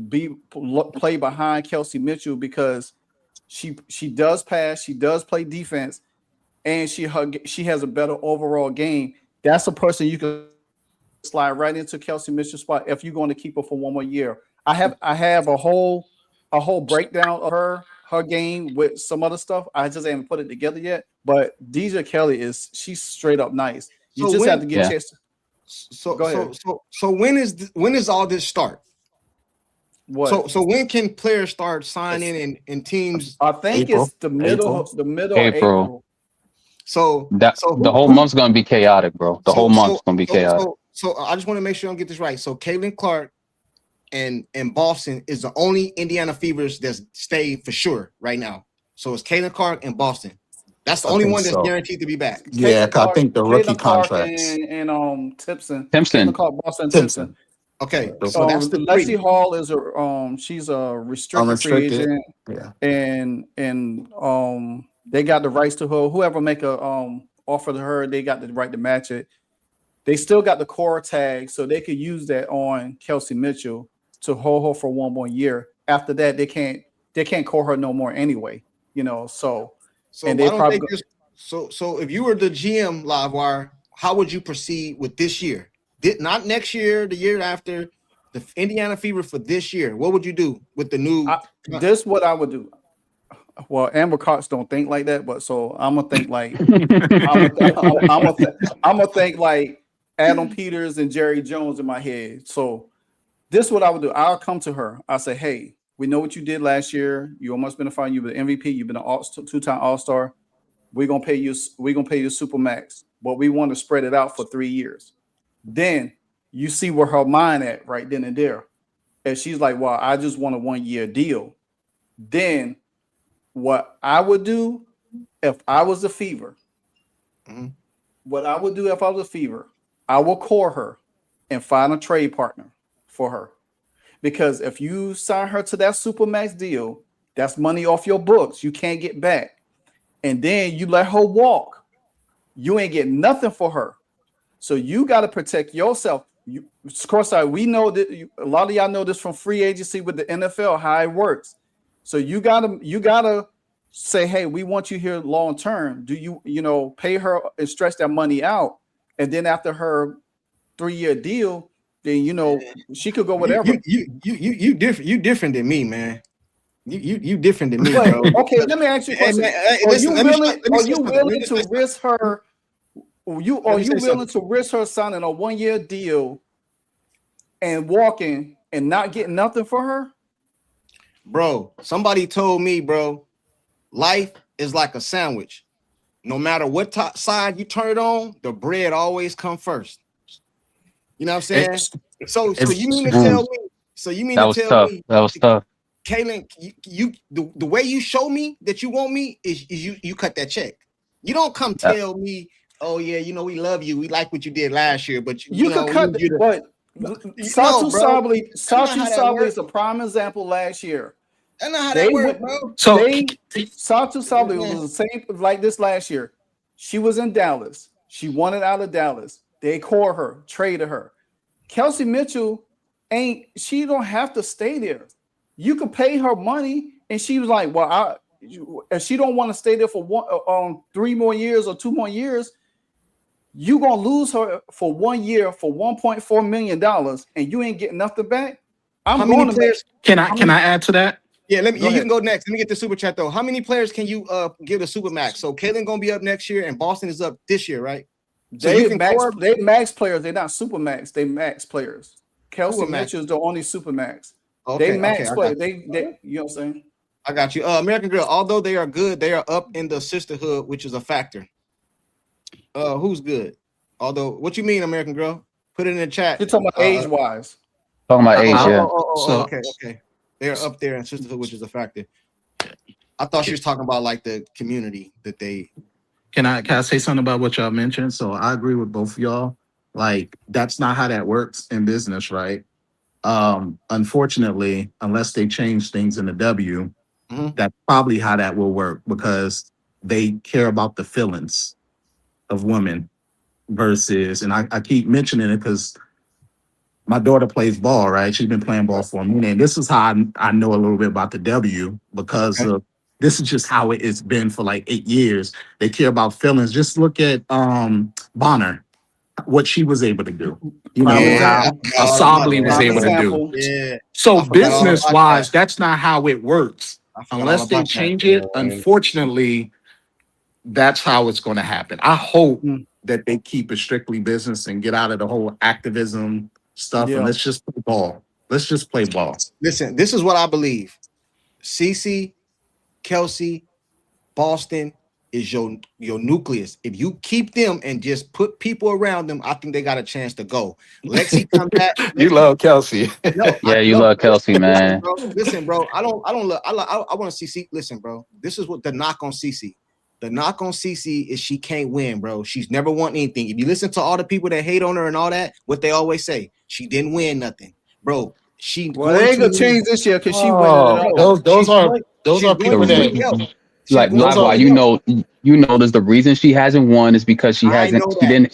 play behind Kelsey Mitchell because she does pass, she does play defense, and she has a better overall game. That's a person you can slide right into Kelsey Mitchell's spot if you're going to keep her for one more year. I have a whole breakdown of her game with some other stuff. I just haven't put it together yet. But DJ Kelly she's straight up nice. You So just have when to get a chance. Go ahead. so when is all this start? What? So when can players start signing and teams? I think April. it's the middle April. of April. April. So That so the whole month's gonna be chaotic, bro. The whole month's gonna be chaotic. so I just want to make sure I get this right. So Caitlin Clark and Boston is the only Indiana Fevers that's stayed for sure right now. So it's Caitlin Clark and Boston. That's the I only think one that's so. guaranteed to be back. Yeah, I think the rookie Caitlin Clark contracts. and Timpson. Timpson. Caitlin Clark, Boston Timpson. Timpson. Okay, so that's the Lexi three. Hall is she's a restricted free Unrestricted. agent, Yeah. and they got the rights to her. Whoever make a offer to her, they got the right to match it. They still got the core tag, so they could use that on Kelsey Mitchell to hold her for one more year. After that, they can't call her no more anyway. So and why don't they just so if you were the GM Livewire, how would you proceed with this year? Not next year, the year after, the Indiana Fever for this year. What would you do with the new? This what I would do. Well, Amber Cox don't think like that, but so I'm gonna think like I'm gonna think like Adam Peters and Jerry Jones in my head. So this is what I would do. I'll come to her. I say, hey, we know what you did last year. You almost been a fine. You've been MVP. You've been an two-time All-Star. We're gonna pay you super max, but we want to spread it out for 3 years. Then you see where her mind at right then and there. And she's like, well, I just want a 1-year deal. Then what I would do if I was a Fever, I will call her and find a trade partner for her. because if you sign her to that Supermax deal, that's money off your books. You can't get back. And then you let her walk. You ain't getting nothing for her. So you got to protect yourself. Courtside, we know that a lot of y'all know this from free agency with the NFL, how it works. So you gotta say, hey, we want you here long term. Do you pay her and stretch that money out? And then after her 3-year deal, then she could go whatever. You different than me, man. You different than me, bro. Okay, let me ask you a question. Are you willing to risk her? Are you willing to risk her signing a 1-year deal and walking and not getting nothing for her? Bro, somebody told me, bro, life is like a sandwich. No matter what side you turn it on, the bread always come first. You know what I'm saying? So you mean to tell me? So you mean that to was tell tough. me? That was tough. Kaylin, the way you show me that you want me is you cut that check. You don't come tell me, oh yeah, we love you. We like what you did last year, but you could cut it. But Satu Sabli is a prime example last year. That's not how that works, bro. So Satu Sabli was the same like this last year. She was in Dallas. She wanted out of Dallas. They called her, traded her. Kelsey Mitchell she don't have to stay there. You could pay her money, and she was like, well, if she don't want to stay there for 3 more years or 2 more years, you gonna lose her for 1 year for $1.4 million, and you ain't getting nothing back. How many players? Can I add to that? Yeah, you can go next. Let me get the super chat though. How many players can you give the super max? So Kaylin gonna be up next year, and Boston is up this year, right? So they max players. They're not super max. They max players. Kelsey Mitchell is the only super max. Okay, they max players. They you know what I'm saying? I got you. American Girl, although they are good, they are up in the sisterhood, which is a factor. Who's good? Although, what you mean, American Girl? Put it in the chat. You're talking about age-wise. Talking about age, yeah. Okay. They're up there in sisterhood, which is a factor. I thought she was talking about like the community that they. Can I say something about what y'all mentioned? So I agree with both of y'all. Like, that's not how that works in business, right? Unfortunately, unless they change things in the W, that's probably how that will work, because they care about the feelings of women versus, and I keep mentioning it because my daughter plays ball, right? She's been playing ball for a minute. And this is how I know a little bit about the W, because of this is just how it's been for like 8 years. They care about feelings. Just look at Bonner, what she was able to do. How Sabli was able to do. Yeah. So business-wise, that's not how it works. Unless they change it, unfortunately, that's how it's going to happen. I hope that they keep it strictly business and get out of the whole activism stuff, and let's just play ball. Let's just play ball. Listen, this is what I believe. CeCe, Kelsey, Boston is your nucleus. If you keep them and just put people around them, I think they got a chance to go. Lexi come back. You love Kelsey. You love Kelsey, man. Listen, bro. I want to see. Listen, bro. This is what the knock on CeCe. The knock on CeCe is she can't win, bro. She's never won anything. If you listen to all the people that hate on her and all that, what they always say, she didn't win nothing, bro. They ain't gonna change this year because she winning it all. Those are people that like Livewire, you know there's the reason she hasn't won is because she didn't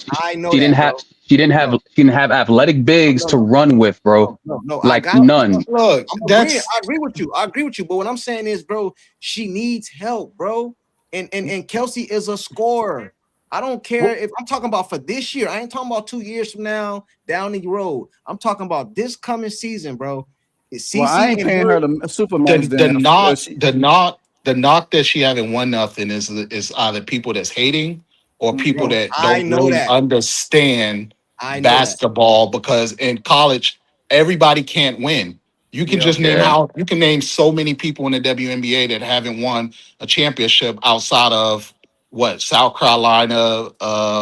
have athletic bigs to run with, bro. No, like none. Look, I agree with you. But what I'm saying is, bro, she needs help, bro. And Kelsey is a scorer. I don't care if I'm talking about for this year. I ain't talking about 2 years from now down the road. I'm talking about this coming season, bro. I ain't paying her the Supermax. The knock that she haven't won nothing is either people that's hating or people that don't really understand basketball, because in college everybody can't win. You can just name so many people in the WNBA that haven't won a championship outside of South Carolina,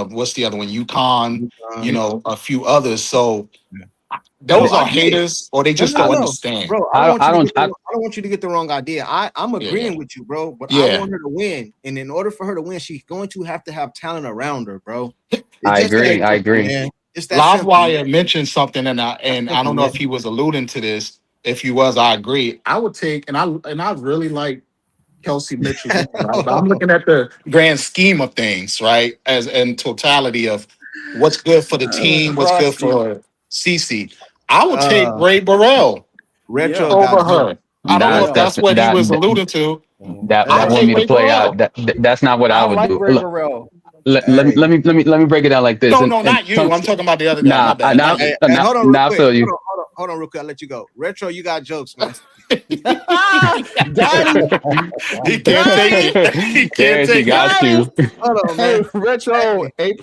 what's the other one? UConn, a few others. So those are haters, or they just don't understand. Bro, I don't want you to get the wrong idea. I'm agreeing with you, bro. But I want her to win, and in order for her to win, she's going to have have talent around her, bro. I agree. Livewire mentioned something, and I don't know if he was alluding to this. if you was, I agree. I would take, and I really like Kelsey Mitchell, right? But I'm looking at the grand scheme of things, right? As in totality of what's good for the team, what's good Frosty. for CC. I would take Uh, Ray Burrell Retro Yeah. got over jokes. her. I don't know That's if Yeah. that's definitely what he was alluding to. that I'll want Hey, take me to Ray play out. Burrell. That's not what I I would like do. Ray Look, Burrell. hey, let me break it down like this. No, And no, not you. some, I'm talking about the other guy. My nah, bad, not now you. hey, hold on real now I quick. feel you. Hold on real quick. I'll let you go. Retro, you got jokes, man. Got him. He can't take it. He can't Yeah, she take got it. you. Hold on, Hey, man. Retro, A+.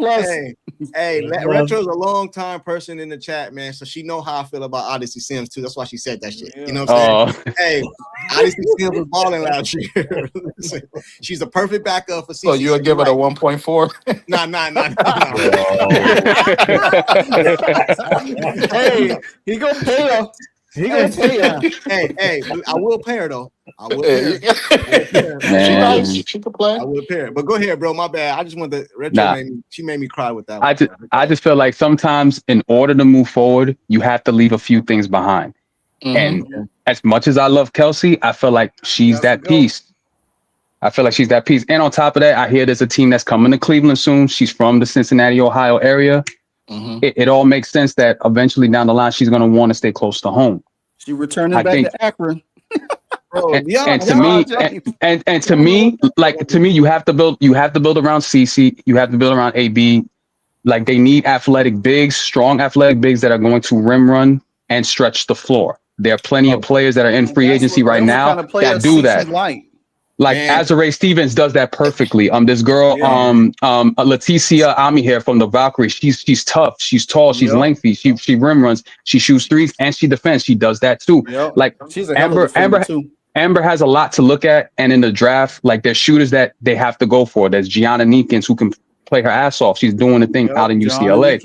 Hey, Retro's a long time person in the chat, man. So she know how I feel about Odyssey Sims too. That's why she said that shit. You know what I'm saying? Hey, Odyssey Sims was balling last year. Listen, she's a perfect backup for CC. So you'll give it a 1.4? Nah. Hey, he gonna pay her. He gonna pay her. Hey, I will pay her though. I will pay her. She Man. nice. She can play. I will pay her. But go ahead, bro. My bad. I just want the Retro Nah. made me cry with that one. I just feel like sometimes in order to move forward, you have to leave a few things behind. And as much as I love Kelsey, I feel like she's that piece. I feel like she's that piece. And on top of that, I hear there's a team that's coming to Cleveland soon. She's from the Cincinnati, Ohio area. It all makes sense that eventually down the line, she's going to want to stay close to home. She returning back to Akron. Bro, And to me, you have to build around CC. You have to build around AB. Like they need athletic bigs, strong athletic bigs that are going to rim run and stretch the floor. There are plenty of players that are in free agency right now that do that. Like Azare Stevens does that perfectly. This girl, Leticia Ami here from the Valkyrie. She's tough. She's tall. She's lengthy. She rim runs. She shoots threes and she defends. She does that too. Like she's a hell of a defender too. Amber has a lot to look at, and in the draft, like there's shooters that they have to go for. There's Gianna Neekins who can play her ass off. She's doing the thing out in UCLA.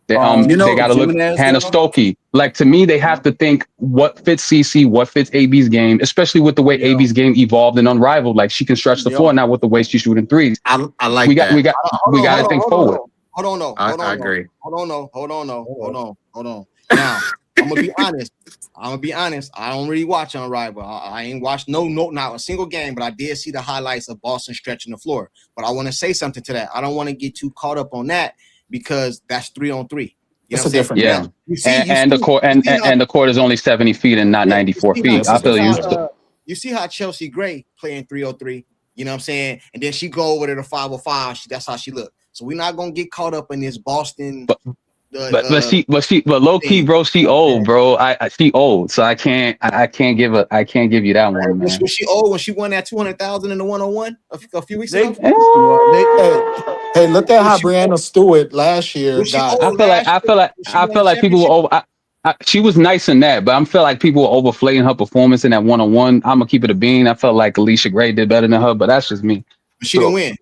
They got to look Hannah Stokey. Like to me, they have to think what fits CC, what fits AB's game, especially with the way AB's game evolved and unrivaled. Like she can stretch the floor now with the way she's shooting threes. I like we got to think forward. Hold on. I agree. Hold on. Now I'm gonna be honest. I don't really watch Unrivaled. I ain't watched not a single game, but I did see the highlights of Boston stretching the floor. But I want to say something to that. I don't want to get too caught up on that because that's 3-on-3. It's a different game. The court is only 70 feet and not 94 feet. I feel you. You see how Chelsea Gray playing 3-on-3. You know what I'm saying? And then she go over to the 505. That's how she look. So we're not gonna get caught up in this Boston. But low key, bro, she old, bro. She old, so I can't give you that one, man. Was she old when she won that 200,000 in the 101 a few weeks ago? Hey, look at how Brianna Stewart last year got. I feel like people were over. She was nice in that, but I feel like people were overflaying her performance in that 101. I'm gonna keep it a bean. I felt like Alicia Gray did better than her, but that's just me. She didn't win.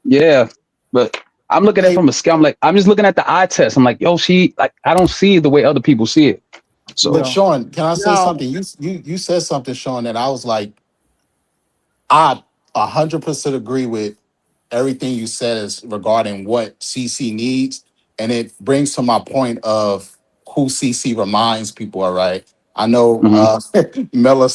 Yeah, but I'm looking at it from a scale. I'm just looking at the eye test. I'm like, yo, I don't see it the way other people see it. So, but Sean, can I say something? You said something, Sean, that I was like, I 100% agree with everything you said is regarding what CC needs, and it brings to my point of who CC reminds people of, right? I know Miller,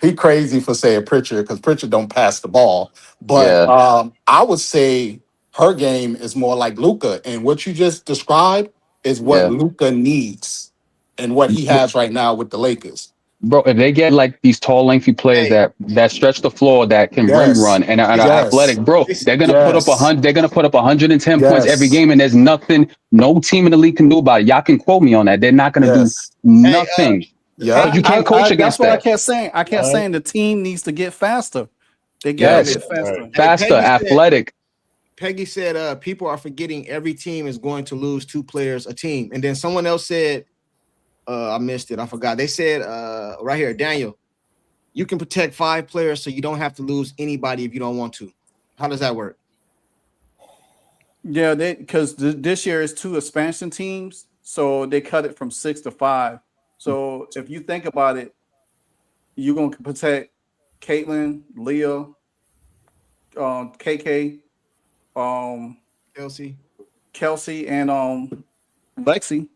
he crazy for saying Pritchard because Pritchard don't pass the ball, but I would say her game is more like Luka, and what you just described is what Luka needs and what he has right now with the Lakers. Bro, if they get like these tall, lengthy players that stretch the floor, that can rim run and are athletic, bro, they're gonna put up 100. They're gonna put up 110 points every game, and there's nothing no team in the league can do about it. Y'all can quote me on that. They're not gonna do nothing. Yeah, you can't coach against that. That's what I kept saying. I kept saying the team needs to get faster. They gotta get faster, faster, athletic. Peggy said, people are forgetting every team is going to lose 2 players a team, and then someone else said. I missed it. I forgot. They said right here, Daniel, you can protect 5 players so you don't have to lose anybody if you don't want to. How does that work? Yeah, because this year is 2 expansion teams, so they cut it from 6 to 5. So if you think about it, you're gonna protect Caitlin, Leah, KK, Kelsey, and Lexi.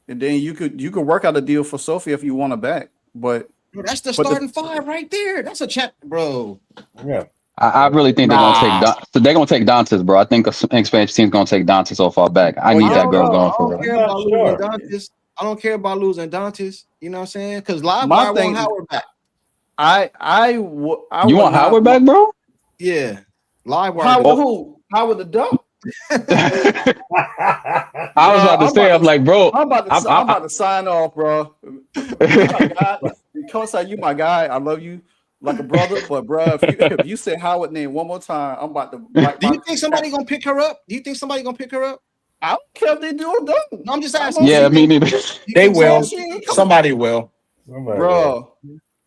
and then you could work out a deal for Sophie if you want her back. But Bro, that's the starting five right there. That's a chat, bro. Yeah. I really think they're gonna take so they're gonna take Dantas, bro. I think an expansion team's gonna take Dantas so far back. I need that girl going for I don't care about losing Dantas. I don't care about losing Dantas. You know what I'm saying? Because Livewire want Howard back. You want Howard back, bro? Yeah, Livewire. Howard the Duck. I was about to say, I'm like, bro, I'm about to sign off, bro. Courtside, you my guy. I love you like a brother, but bro, if you say Howard name one more time, I'm about to. Do you think somebody gonna pick her up? Do you think somebody gonna pick her up? I don't care if they do or don't. No, I'm just asking. Yeah, me neither. They will. Somebody will, bro.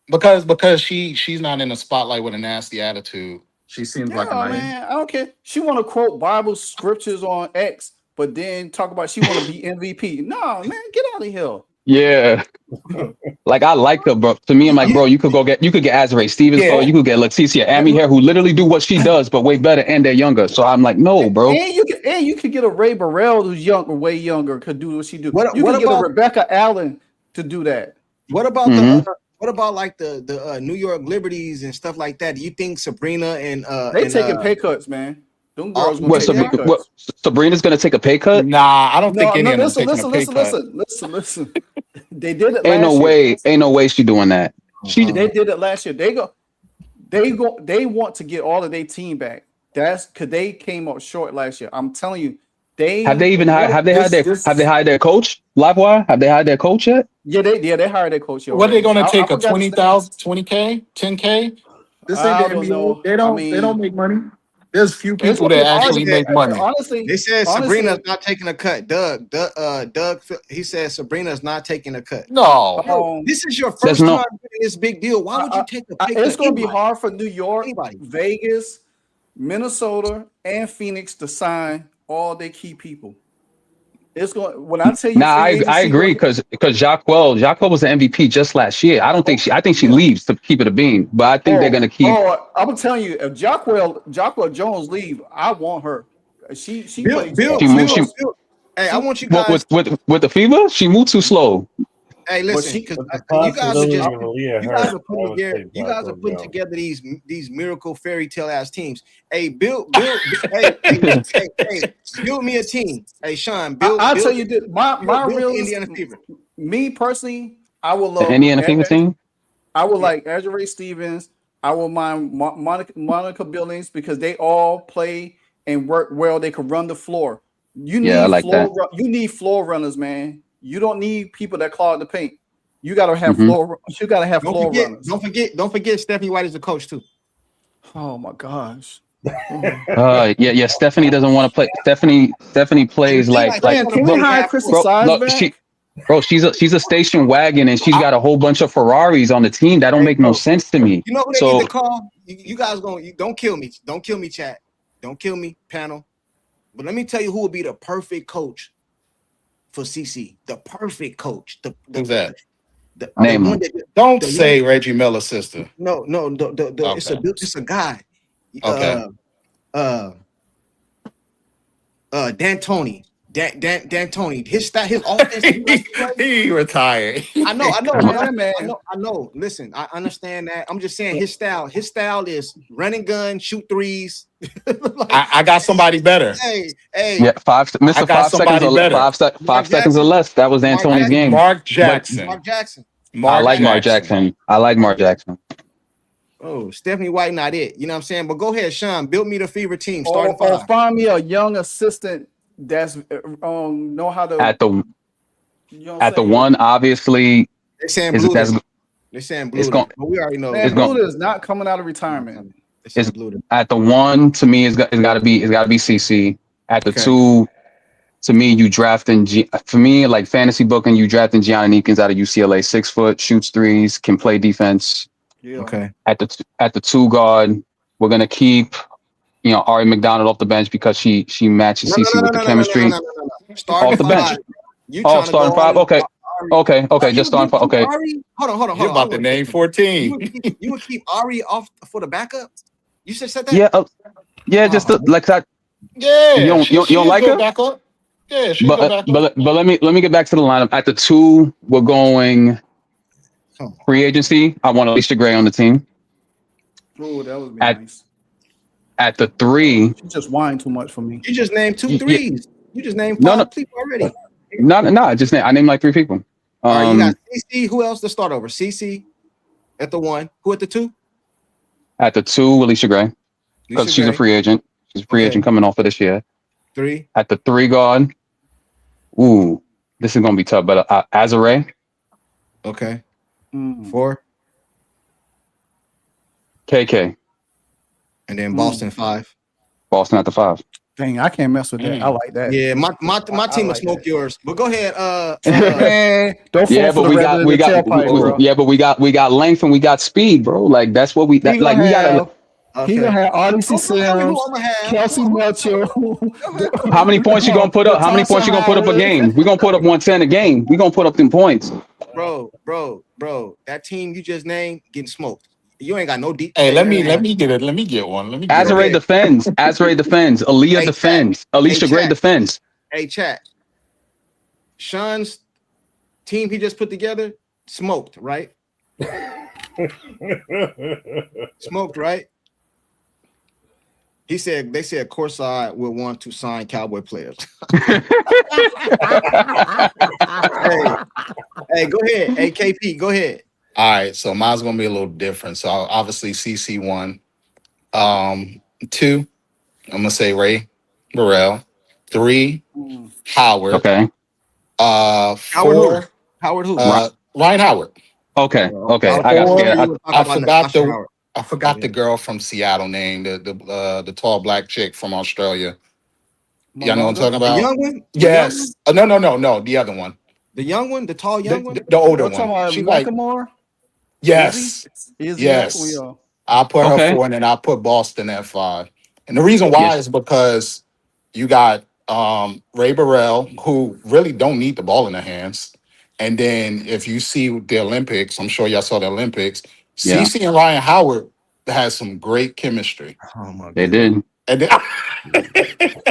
Because she's not in the spotlight with a nasty attitude. She seems like a man. I don't care. She want to quote Bible scriptures on X, but then talk about she want to be MVP. No, man, get out of here. Yeah, like I like her, bro. To me, I'm like, bro, you could get Azrae Stevens, or you could get Leticia Amy here, who literally do what she does, but way better, and they're younger. So I'm like, no, bro. And you could get a Ray Burrell who's younger, way younger, could do what she do. You could get a Rebecca Allen to do that. What about what about like the New York Liberties and stuff like that? Do you think Sabrina and they taking pay cuts, man? Them girls Sabrina's gonna take a pay cut? Nah, I don't think any of them taking a pay cut. Listen. They did it. Ain't no way she doing that. They did it last year. They want to get all of their team back. That's because they came up short last year. I'm telling you. Have they hired their coach? Livewire? Have they hired their coach yet? Yeah, they hired their coach. What are they gonna take a 20,000, 20K, 10K? This ain't the NBA. They don't make money. There's few people that actually make money. Honestly, they said Sabrina's not taking a cut. Doug, he said Sabrina's not taking a cut. No, this is your first time doing this big deal. Why would you take a pay cut? It's going to be hard for New York, Vegas, Minnesota, and Phoenix to sign all their key people. It's going. When I tell you, I agree because Jacquel was the MVP just last year. I think she leaves to keep it a beam, but I think they're gonna keep. I'm telling you, if Jacquel Jones leave, I want her. She plays. Hey, I want you guys with the fever. She moved too slow. Hey, listen, because you guys are putting together these miracle fairy tale ass teams. Hey, build me a team. Hey, Sean, I'll tell you this. My real Indiana Fever. Me personally, I will love the Indiana Fever team. I would like Azrae Stevens. I will mind Monica Billings because they all play and work well. They can run the floor. You need floor runners, man. You don't need people that clog the paint. You gotta have floor. You gotta have floor runners. Don't forget Stephanie White is a coach too. Oh my gosh. Yeah. Stephanie doesn't want to play. Stephanie plays like. Can we hire Kristen Sides back? She's a station wagon and she's got a whole bunch of Ferraris on the team. That don't make no sense to me. You know what they need to call? You guys don't kill me. Don't kill me, chat. Don't kill me, panel. But let me tell you who would be the perfect coach for CC. The perfect coach. Who's that? Name. Don't say Reggie Miller's sister. No. It's a guy. Okay. D'Antoni. D'Antoni. His offense. He retired. I know. Listen, I understand that. I'm just saying his style is run and gun, shoot threes. I got somebody better. Hey. Yeah, 5 seconds or less. That was D'Antoni's game. Mark Jackson. I like Mark Jackson. Oh, Stephanie White, not it. You know what I'm saying? But go ahead, Sean. Build me the Fever team. Or find me a young assistant that's know how to at the one. Obviously, they're saying Blue. They're saying Blue. But we already know. Blue is not coming out of retirement. It's at the one. To me, it's got to be CC. At the two, to me, you drafting for me like fantasy booking. You drafting Gianna Neekins out of UCLA, 6 foot, shoots threes, can play defense. Yeah. Okay. At the 2 guard, we're gonna keep Ari McDonald off the bench because she matches CC with the chemistry. Off the bench. Starting 5. Okay. Just starting 5. Okay. Hold on. You're about to name 14. You would keep Ari off for the backup? You said that? Yeah. Just like that. Yeah. You don't like her? Backup. Yeah, she go back up. But let me get back to the lineup. At the 2, we're going free agency. I want Alicia Gray on the team. Oh, that would be At nice. at the 3, She just whine too much for me. You just named two yeah, threes. You just named no, 5 people already. no. I named like 3 people. All right, you got CC. Who else to start over? CC at the 1. Who at the 2? At the 2, Alicia Gray, because she's a free agent. She's a free agent coming off of this year. 3. At the 3 guard, ooh, this is gonna be tough. But Azare, Okay. 4. KK, And then Boston 5. Boston at the 5. Dang, I can't mess with that. I like that. Yeah, my team will like smoke that. yours. But go ahead. Man, don't Yeah, fall but for the rabbit in the tailpipe, bro. yeah, but we got length and we got speed, bro. Like that's what we He gonna we gotta. have, he gonna have Odyssey Don't tell me who Sims, I'm gonna have. Kelsey Mitchell. How many points you gonna put up? How many points you gonna put up a game? We gonna put up 110 a game. We gonna put up them points. Bro. That team you just named getting smoked. You ain't got no deep. Hey, let me get it. Let me get one. Let me get Azare one. defends. Azare defends. Aaliyah defends. Alicia Gray defends. Hey, chat. Sean's team he just put together smoked, right? Smoked, right? They said Courtside will want to sign Cowboy players. Hey, go ahead. Hey, KP, go ahead. All right, so mine's gonna be a little different. So obviously CC 1. 2, I'm gonna say Ray Burrell. 3, Howard. Okay. 4, Howard who? Ryan Howard. Okay. I got scared. I forgot the girl from Seattle name, the tall black chick from Australia. Y'all know what I'm talking about? The young one? Yes. No, the other one. The young one, the tall young one? The older one. She like yes. Yes. I'll put her 4 and then I'll put Boston at 5. And the reason why is because you got Ray Burrell, who really don't need the ball in their hands. And then if you see the Olympics, I'm sure y'all saw the Olympics, CeCe and Ryan Howard has some great chemistry. Oh my God. They did. And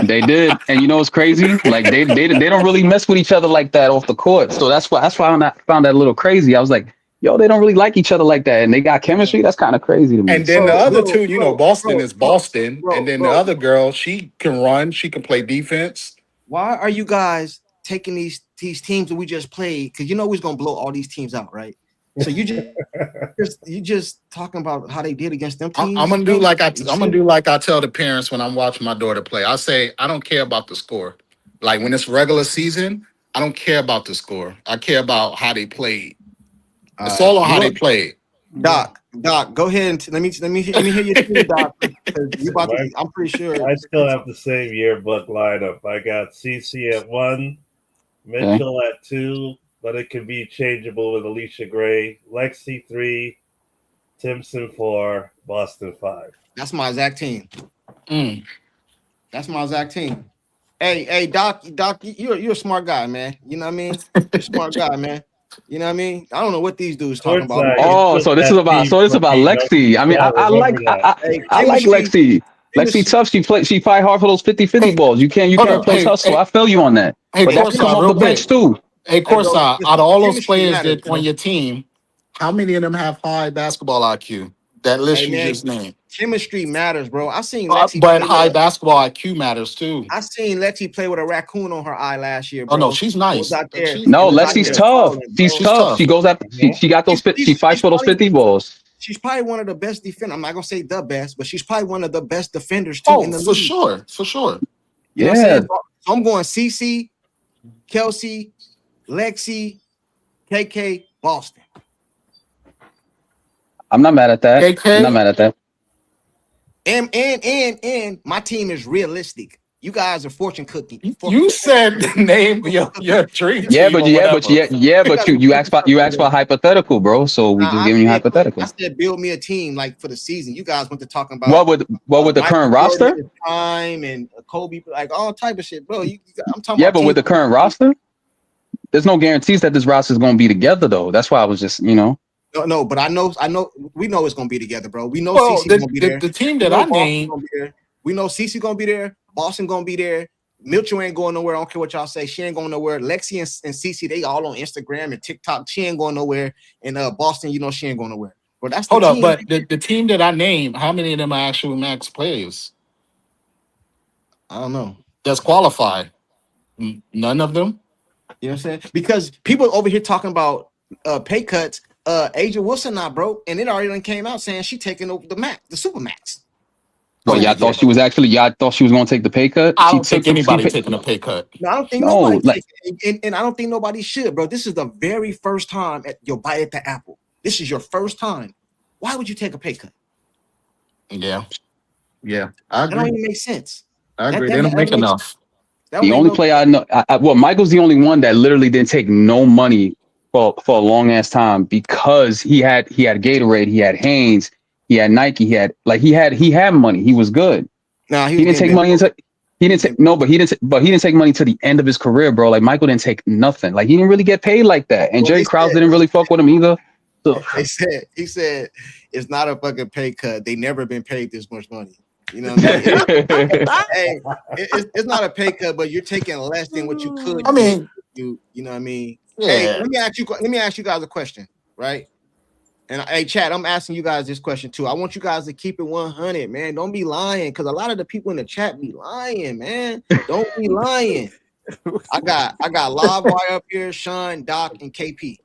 they did. And you know what's crazy? Like they don't really mess with each other like that off the court. So that's why I found that a little crazy. I was like, yo, they don't really like each other like that. And they got chemistry. That's kind of crazy to me. And then the other two, Boston is Boston. And then the other girl, she can run, she can play defense. Why are you guys taking these teams that we just played? Because you know we're gonna blow all these teams out, right? So you just talking about how they did against them teams. I'm gonna do like I tell the parents when I'm watching my daughter play. I say I don't care about the score. Like when it's regular season, I don't care about the score. I care about how they played. It's all on how they played. Doc, go ahead and let me hear your team, Doc. I'm pretty sure. I still have the same yearbook lineup. I got CC at 1, Mitchell at 2, but it can be changeable with Alicia Gray, Lexi 3, Timpson 4, Boston 5. That's my exact team. That's my exact team. Hey, Doc, you're a smart guy, man. You know what I mean? You're a smart guy, man. You know what I mean? I don't know what these dudes talking about. Oh, so this is about Lexi. I mean, I like Lexi. Lexi tough. She fight hard for those 50-50 balls. You can't replace hustle. I feel you on that. Hey, but that's come off the bench too. Hey, Courtside, out of all those players that on your team, how many of them have high basketball IQ? That list you just named. Chemistry matters, bro. I seen Lexi but high basketball IQ matters too. I seen Lexi play with a raccoon on her eye last year, bro. Oh no, she's nice. No, Lexi's tough. She's tough. She goes after. She got those. She fights for those 50 balls. She's probably one of the best defenders. I'm not gonna say the best, but she's probably one of the best defenders too. In the for league. For sure. You know what I'm saying? So I'm going CC, Kelsey, Lexi, KK, Boston. I'm not mad at that. KK? I'm not mad at that. And my team is realistic. You guys are fortune cookie. You said the name of your dream. Yeah, but you asked for hypothetical, bro. So we just giving you hypothetical. I said build me a team like for the season. You guys went to talking about what would the current roster? Time and Kobe, like all type of shit, bro. I'm talking. Yeah, but with the current roster, there's no guarantees that this roster is going to be together, though. That's why I was just, No, but I know. We know it's going to be together, bro. We know CeCe going to be there. The team that I named, we know CeCe going to be there. Boston going to be there. Mitchell ain't going nowhere. I don't care what y'all say. She ain't going nowhere. Lexi and Cece, they all on Instagram and TikTok. She ain't going nowhere. And Boston, you know, she ain't going nowhere. But that's the Hold up, team. but the team that I named, how many of them are actual max players? I don't know. That's qualified. None of them. You know what I'm saying? Because people over here talking about pay cuts. Aja Wilson not broke, and it already came out saying she taking over the super max. Well, y'all thought she was going to take the pay cut. I don't think anybody taking a pay cut. No, I don't think nobody taking, and I don't think nobody should, bro. This is the very first time at your bite at the apple. This is your first time. Why would you take a pay cut? Yeah, I agree. That don't even make sense. I agree. They don't make enough. The only player I know, Michael's the only one that literally didn't take no money for a long ass time because he had Gatorade, he had Hanes, he had Nike, he had money. He was good. No, he didn't take money until he didn't take money to the end of his career, bro. Like Michael didn't take nothing. Like he didn't really get paid like that. And Jerry Krause didn't really fuck with him either. So he said it's not a fucking pay cut. They never been paid this much money. You know what I mean? It's not a pay cut, but you're taking less than what you could. I mean, you know what I mean? Yeah. Hey, let me ask you guys a question, right? And hey, chat, I'm asking you guys this question too. I want you guys to keep it 100, man. Don't be lying, because a lot of the people in the chat be lying, man. Don't be lying. I got Live Wire up here, Sean, Doc, and KP.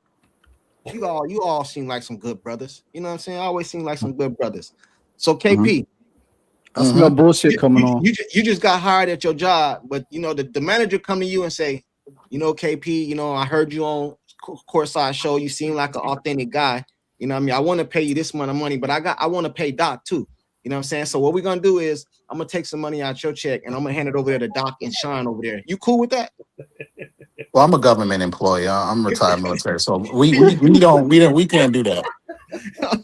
You all seem like some good brothers. You know what I'm saying? I always seem like some good brothers. So KP, that's no bullshit coming on. You just got hired at your job, but you know the manager come to you and say, you know, KP, you know, I heard you on Courtside show. You seem like an authentic guy. You know what I mean? I want to pay you this amount of money, but I want to pay Doc too. You know what I'm saying? So what we're gonna do is I'm gonna take some money out your check and I'm gonna hand it over there to Doc and Sean over there. You cool with that? Well, I'm a government employee. I'm retired military, so we can't do that.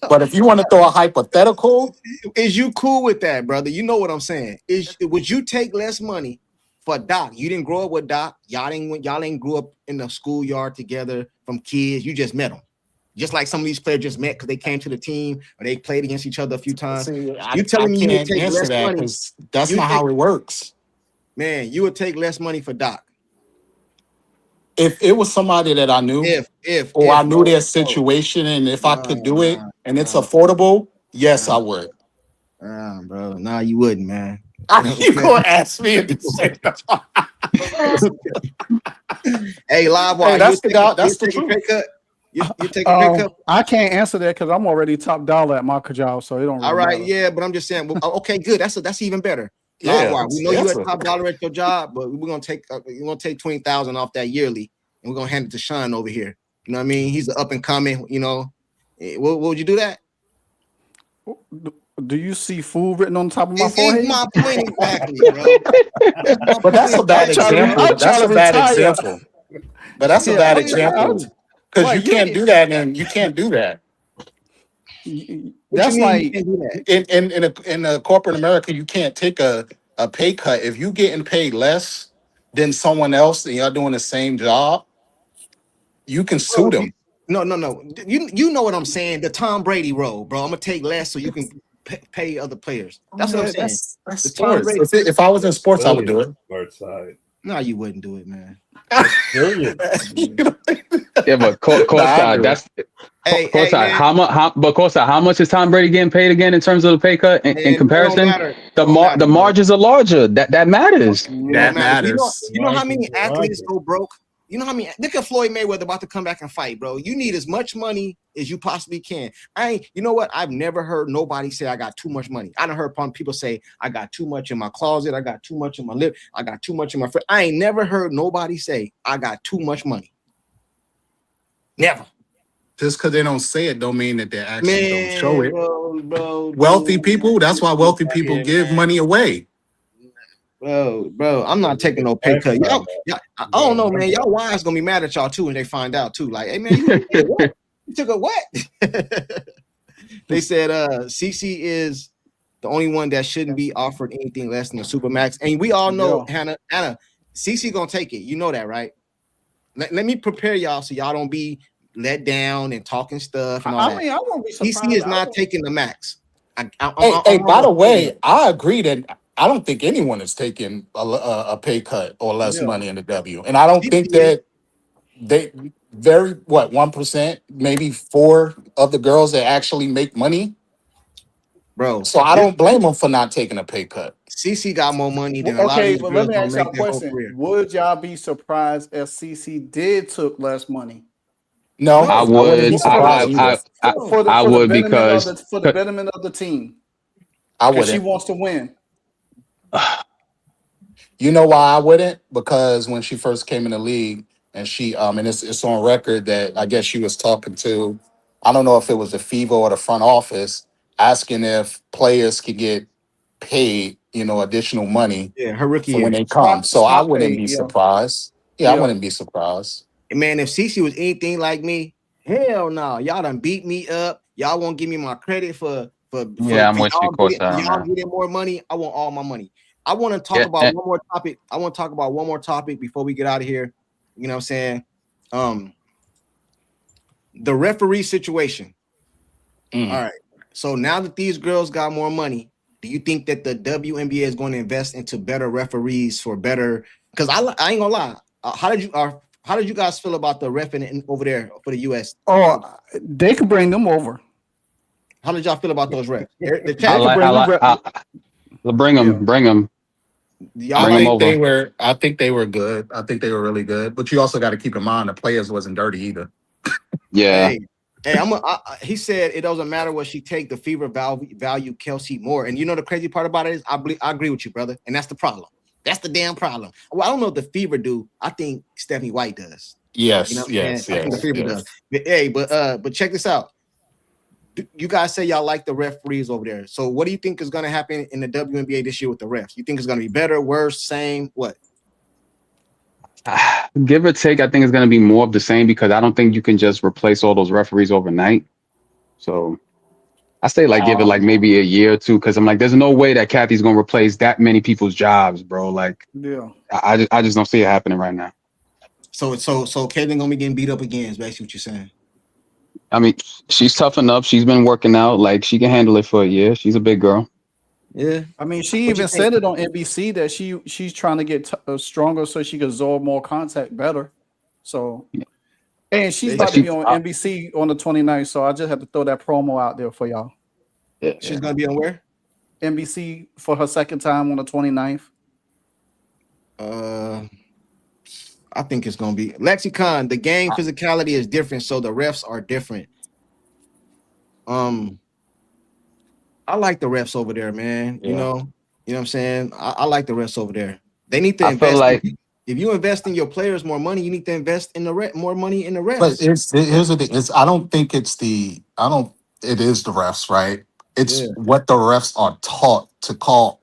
But if you want to throw a hypothetical, is you cool with that, brother? You know what I'm saying? Would you take less money for Doc? You didn't grow up with Doc. Y'all ain't grew up in the schoolyard together from kids. You just met him. Just like some of these players just met because they came to the team or they played against each other a few times. You telling me you would take less money? That's not how it works. Man, you would take less money for Doc. If it was somebody that I knew, I knew their situation, and if I could do it and it's affordable, yes, I would. Bro, nah, you wouldn't, man. You gonna ask me to say that? Hey, Live Wire, that's the truth. You take a pay cut? I can't answer that because I'm already top dollar at my job, so it don't. Really all right, matter. yeah, but I'm just saying. Well, okay, good. That's even better. Yeah, we know you're a top dollar at your job, but we're gonna take $20,000 off that yearly, and we're gonna hand it to Sean over here. You know what I mean? He's an up and coming. You know, what would you do that? Do you see food written on top of my forehead? It's my point exactly, bro. But that's a bad example. That's a bad example. But that's a bad example because you can't do that, and you can't do that. That's like in a corporate America, you can't take a pay cut if you getting paid less than someone else and you're doing the same job. You can sue them. No. You know what I'm saying? The Tom Brady role, bro. I'm gonna take less so you can pay other players. That's what I'm saying. That's sports. If I was in sports, I would do it. Courtside. No, you wouldn't do it, man. Yeah, but Courtside, that's Courtside. How much is Tom Brady getting paid again in terms of the pay cut in comparison? The margins are larger. That matters. That matters. You know how many athletes go broke? You know how many? Look at Floyd Mayweather about to come back and fight, bro. You need as much money as you possibly can. You know what? I've never heard nobody say I got too much money. I done heard people say I got too much in my closet. I got too much in my lip. I got too much in my fridge. I ain't never heard nobody say I got too much money. Never. Just because they don't say it don't mean that they actually don't show it. Bro, wealthy people, that's why wealthy people give money away. Bro, I'm not taking no pay cut. I don't know, man. Y'all wives gonna be mad at y'all too when they find out too. Like, hey man, you took a what? They said CC is the only one that shouldn't be offered anything less than a supermax. And we all know, Hannah, CC gonna take it. You know that, right? Let me prepare y'all so y'all don't be let down and talking stuff. And all that. I won't be surprised. CC is not taking the max. Hey, by the way, I agree that I don't think anyone is taking a pay cut or less Yeah. money in the W, and I don't think that they 1%, maybe 4 of the girls that actually make money. Bro, So I don't blame them for not taking a pay cut. CC got more money than a lot of Okay, these but let girls me gonna ask y'all make a their whole question. career. Would y'all be surprised if CC did took less money? No, No, I I wouldn't would. be surprised either. For the I for the would betterment of because the betterment of the team. I Because she wouldn't. wants to win. You know why I wouldn't? Because when she first came in the league, and she and it's on record that I guess she was talking to, I don't know if it was the FIVA or the front office, asking if players could get paid, additional money yeah, her rookie for when year. they come. So I Spot wouldn't pay, be yeah. surprised. Yeah, I Yeah. wouldn't be surprised. Man, if CC was anything like me, hell no, y'all done beat me up. Y'all won't give me my credit for yeah, I'm with you, y'all Courtside, man. getting more money. I want all my money. I want to talk Yeah, about one more topic. I want to talk about one more topic before we get out of here. You know what I'm saying? The referee situation. Mm. All right. So now that these girls got more money, do you think that the WNBA is going to invest into better referees for better? Because I ain't gonna lie. How did you guys feel about the ref over there for the US? Oh, they could bring them over. How did y'all feel about those refs? The They chat, could bring them. bring Yeah. them, bring them, y'all bring them like over. I think they were good. I think they were really good. But you also got to keep in mind the players wasn't dirty either. Yeah, hey, he said it doesn't matter what she take, the fever value Kelsey more. And you know the crazy part about it is I agree with you, brother. And that's the problem. That's the damn problem. Well, I don't know what the fever do. I think Stephanie White does. Yes, You know what I'm saying? yes, I think the yes, fever yes. does. But check this out. You guys say y'all like the referees over there. So what do you think is going to happen in the WNBA this year with the refs? You think it's going to be better, worse, same? What? give or take, I think it's going to be more of the same because I don't think you can just replace all those referees overnight. So I say give it maybe a year or two because I'm like, there's no way that Kathy's going to replace that many people's jobs, bro. Like, Yeah. I just don't see it happening right now. So Caitlin gonna be getting beat up again is basically what you're saying. I mean, she's tough enough. She's been working out. Like, she can handle it for a year. She's a big girl. Yeah. I mean, she even said it on NBC that she's trying to get stronger so she can absorb more contact better. So, and she's about to be on NBC on the 29th. So I just have to throw that promo out there for y'all. Yeah, she's gonna be on where? NBC for her second time on the 29th. I think it's gonna be Lexicon. The game physicality is different, so the refs are different. I like the refs over there, man. Yeah. You know what I'm saying? I like the refs over there. They need to I feel invest. like If you invest in your players more money, you need to invest in more money in the refs. But here's the thing. I don't think it is the refs, right? It's what the refs are taught to call.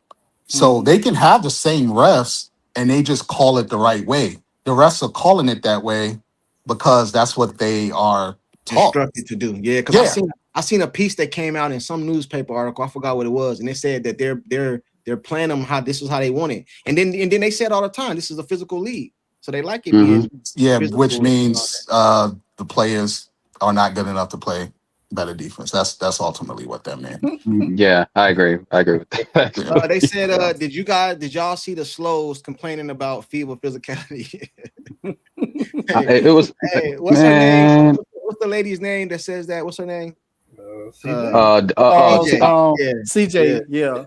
So they can have the same refs and they just call it the right way. The refs are calling it that way because that's what they are taught. Instructed to do. Yeah, because I seen a piece that came out in some newspaper article. I forgot what it was, and they said that they're playing them how this is how they want it. And then they said all the time, this is a physical league. So they like it being which means the players are not good enough to play better defense. That's ultimately what that means. Yeah, I agree with that. They said, did y'all see the slows complaining about feeble physicality? It was what's her name? What's the lady's name that says that? What's her name? CJ, yeah.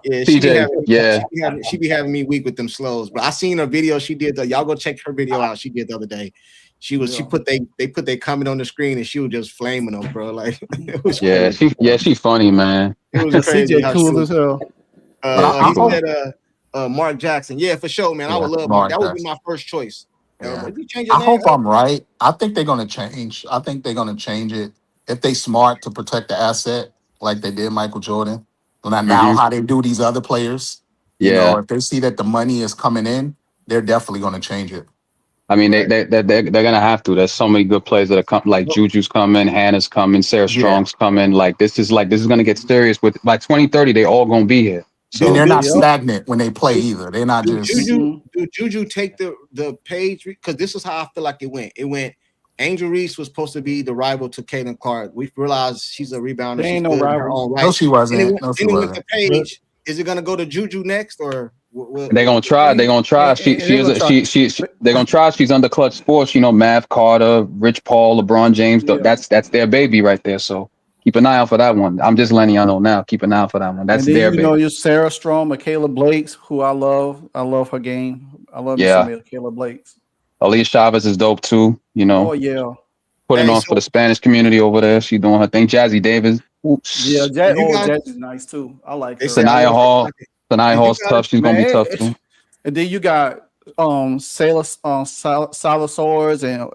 She be having me weak with them slows. But I seen a video she did. Y'all go check her video out. She did the other day. She put their comment on the screen and she was just flaming them, bro. Like it was crazy. she funny, man. It was crazy. CJ cool as hell. He said Mark Jackson. Yeah, for sure, man. I would love Mark. That would be my first choice. Yeah. I hope I'm right. I think they're gonna change. I think they're gonna change it if they smart to protect the asset like they did Michael Jordan. Now how they do these other players. You know, if they see that the money is coming in, they're definitely gonna change it. I mean, they're gonna have to. There's so many good players that are coming. Like Juju's coming, Hannah's coming, Sarah Strong's coming. Like this is gonna get serious. With by 2030, they all gonna be here. So, and they're not stagnant when they play either. They're not just. Do Juju take the page? Because this is how I feel like it went. It went. Angel Reese was supposed to be the rival to Caitlin Clark. We realized she's a rebounder. There ain't no rival. No, she wasn't. Then it went to Paige. Is it gonna go to Juju next, or They're gonna try. They're gonna try. They're gonna try. She's under Clutch Sports. You know, Mav Carter, Rich Paul, LeBron James. Yeah. That's their baby right there. So keep an eye out for that one. I'm just letting y'all know now. Keep an eye out for that one. That's and then their you baby. know your Sarah Strong, Michaela Blakes, who I love. I love her game. I love me some Michaela Blakes. Aaliyah Chavez is dope too. You know. Oh yeah. Putting on for the Spanish community over there. She's doing her thing. Jazzy Davis. Oops. Yeah, Jazz is nice too. I like her. Sanaya Hall. Sanaya Hall's tough. She's gonna be tough too. And then you got Salasores and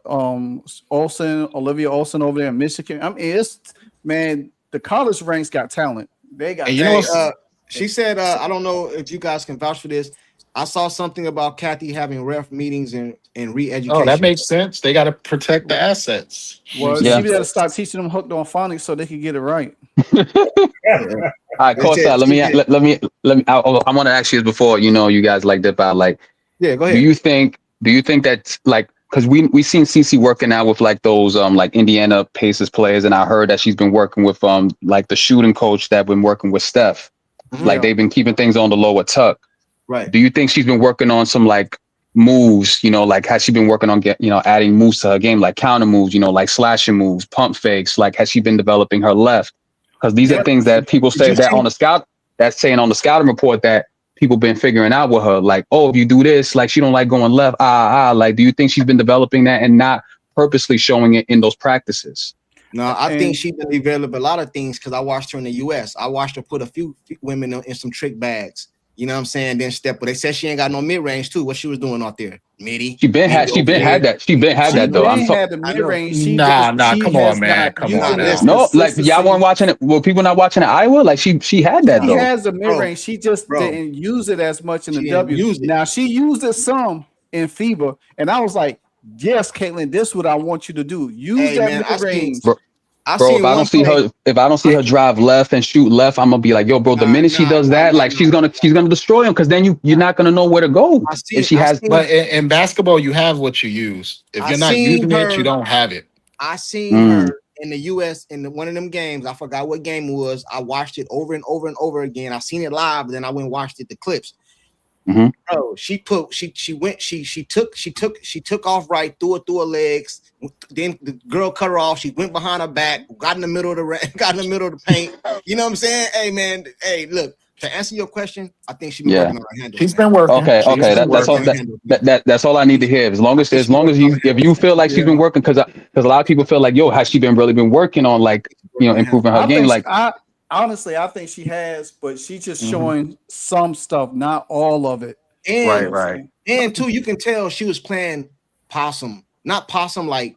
Olivia Olsen over there in Michigan. I mean, it's the college ranks got talent. They got. And you know, she said, I don't know if you guys can vouch for this. I saw something about Kathy having ref meetings and re-education. Oh, that makes sense. They got to protect the assets. Well, she got to start teaching them hooked on phonics so they can get it right. All right, Courtside. Let me. I want to ask you this before. You know, you guys like dip out. Like, yeah, go ahead. Do you think that like because we seen CC working out with like those like Indiana Pacers players, and I heard that she's been working with like the shooting coach that been working with Steph. Like they've been keeping things on the lower tuck. Right. Do you think she's been working on some like moves, you know, like has she been working on adding moves to her game, like counter moves, you know, like slashing moves, pump fakes, like has she been developing her left? Because these are things that people say that on the scouting report that people been figuring out with her, like, oh, if you do this, like she don't like going left, like, do you think she's been developing that and not purposely showing it in those practices? No, I think she's been developing a lot of things because I watched her in the U.S. I watched her put a few women in some trick bags. You know what I'm saying? Then but they said she ain't got no mid range too. What she was doing out there, midi. She been had that. She been had that though. I'm had the mid range. Nah. Come on, man. Come on. No, like y'all weren't watching it. Were people not watching it? Iowa? Like she had that though. She has the mid range. She just didn't use it as much in the W. Now she used it some in FIBA, and I was like, yes, Caitlin, this is what I want you to do. Use that mid range. Bro, if I don't see her drive left and shoot left, I'm gonna be like, yo, bro. The minute she does that, like she's gonna destroy him because then you're not gonna know where to go. If she has, but in basketball, you have what you use. If you're not using it, you don't have it. I seen her in the U.S. in one of them games. I forgot what game it was. I watched it over and over and over again. I seen it live, but then I went and watched it the clips. Bro, she took off right, threw it through her legs. Then the girl cut her off. She went behind her back, got in the middle of the paint. You know what I'm saying? Hey man, hey, look, to answer your question, I think she's been working on her handle. She's been working. Okay, that's all I need to hear. As long as you feel like she's been working, because a lot of people feel like, yo, has she really been working on like improving her game? Like honestly, I think she has, but she's just showing some stuff, not all of it. And, right. And too, you can tell she was playing possum, not possum like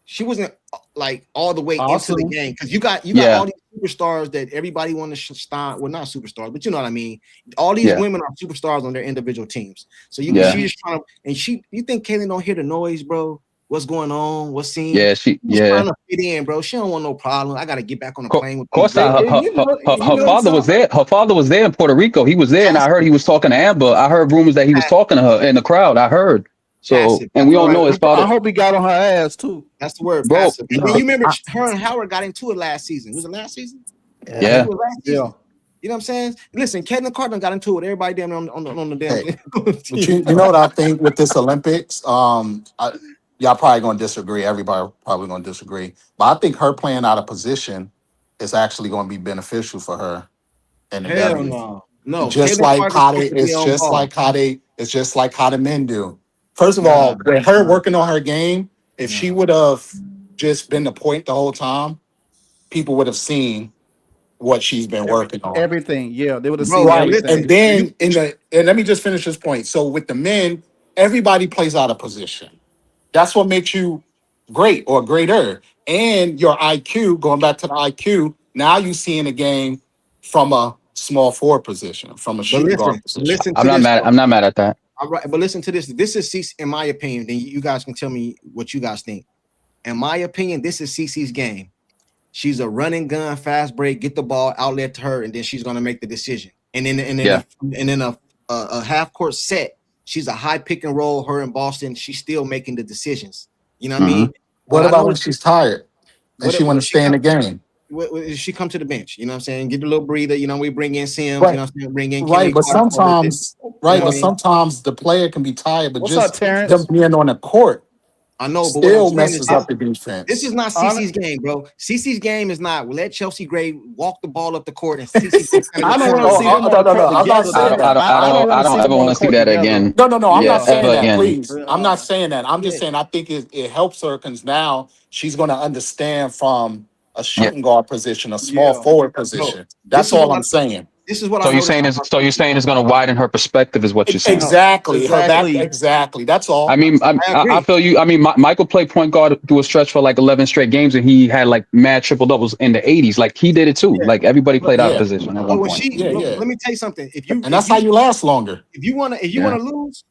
she wasn't like all the way into the game because you got all these superstars that everybody want to start. Well, not superstars, but you know what I mean. All these women are superstars on their individual teams. So she's just trying to. And you think Caitlin don't hear the noise, bro? What's going on? What's seen? She's trying to fit in, bro. She don't want no problem. I got to get back on the plane with. Of course, her father was there. Her father was there in Puerto Rico. He was there, and I heard he was talking to Amber. I heard rumors that he was talking to her in the crowd. I heard. So, and we all know his father. I hope he got on her ass too. That's the word, bro. And you remember her and Howard got into it last season. Was it last season? Yeah. You know what I'm saying? Listen, Caitlin Carter got into it. Everybody damn on the damn. Hey, but you know what I think with this Olympics? Y'all probably gonna disagree. Everybody probably gonna disagree. But I think her playing out of position is actually gonna be beneficial for her. And no, just like how the men do. First of all, with her working on her game, if she would have just been the point the whole time, people would have seen what she's been working on. Everything, they would have seen everything. And then and let me just finish this point. So with the men, everybody plays out of position. That's what makes you great or greater. And your IQ, going back to the IQ, now you see in the game from a small forward position, from a shooting guard position. I'm not mad at that. All right, but listen to this. This is CC, in my opinion. Then you guys can tell me what you guys think. In my opinion, this is CC's game. She's a running gun, fast break, get the ball, outlet to her, and then she's gonna make the decision. And then a half court set. She's a high pick and roll. Her in Boston, she's still making the decisions. You know what I mean? What about when she's tired and she want to stay in the game? she come to the bench. You know what I'm saying? Get a little breather. You know, we bring in Sims. Right. You know what I'm saying? Bring in Right, Kenny but Clark for a little bit. sometimes, You know right, what but I mean? sometimes the player can be tired, but What's up, just Terrence? them being on the court I know, but what I'm still saying is messes up the defense. this is not Honor- CC's game, bro. CC's game is not let Chelsea Gray walk the ball up the court and CC go stand in I the don't corner. want to see them on the court I'm not together. saying that. I don't ever want to see that again. No, I'm Yeah. not saying Ever that. again. Please, I'm not saying that. I'm just Yeah. saying I think it helps her because now she's going to understand from a shooting guard position, a small Yeah. forward Bro, position. this That's is all what I'm saying. this is what I So you're noticed. saying it's going to widen her perspective, is what you're saying. Exactly. Her back. Exactly. Exactly. That's I all. mean, I I agree. feel you. I mean, Michael played point guard through a stretch for like 11 straight games, and he had like mad triple doubles in the 80s. Like he did it too. Yeah. Like everybody But played out of Yeah. position at but one when point. she, Yeah. but Yeah. let me tell you something. And that's how you last longer. if you want to Yeah. lose,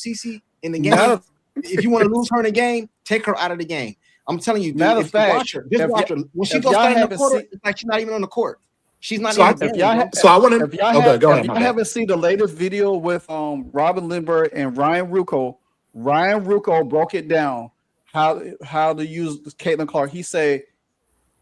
CC in the game, Matter, if you want to lose her in the game, take her out of the game. I'm telling you, dude, matter if of you fact, watch her, just watch her. When she if goes y'all stand in the haven't quarter, seen- it's like she's not even on the court. She's not So in I- the game. if y'all, bro. So I want to. if y'all, Okay, go ahead. if My y'all bad. haven't seen the latest video with Robin Lindbergh and Ryan Rucco broke it down how to use Caitlin Clark. He said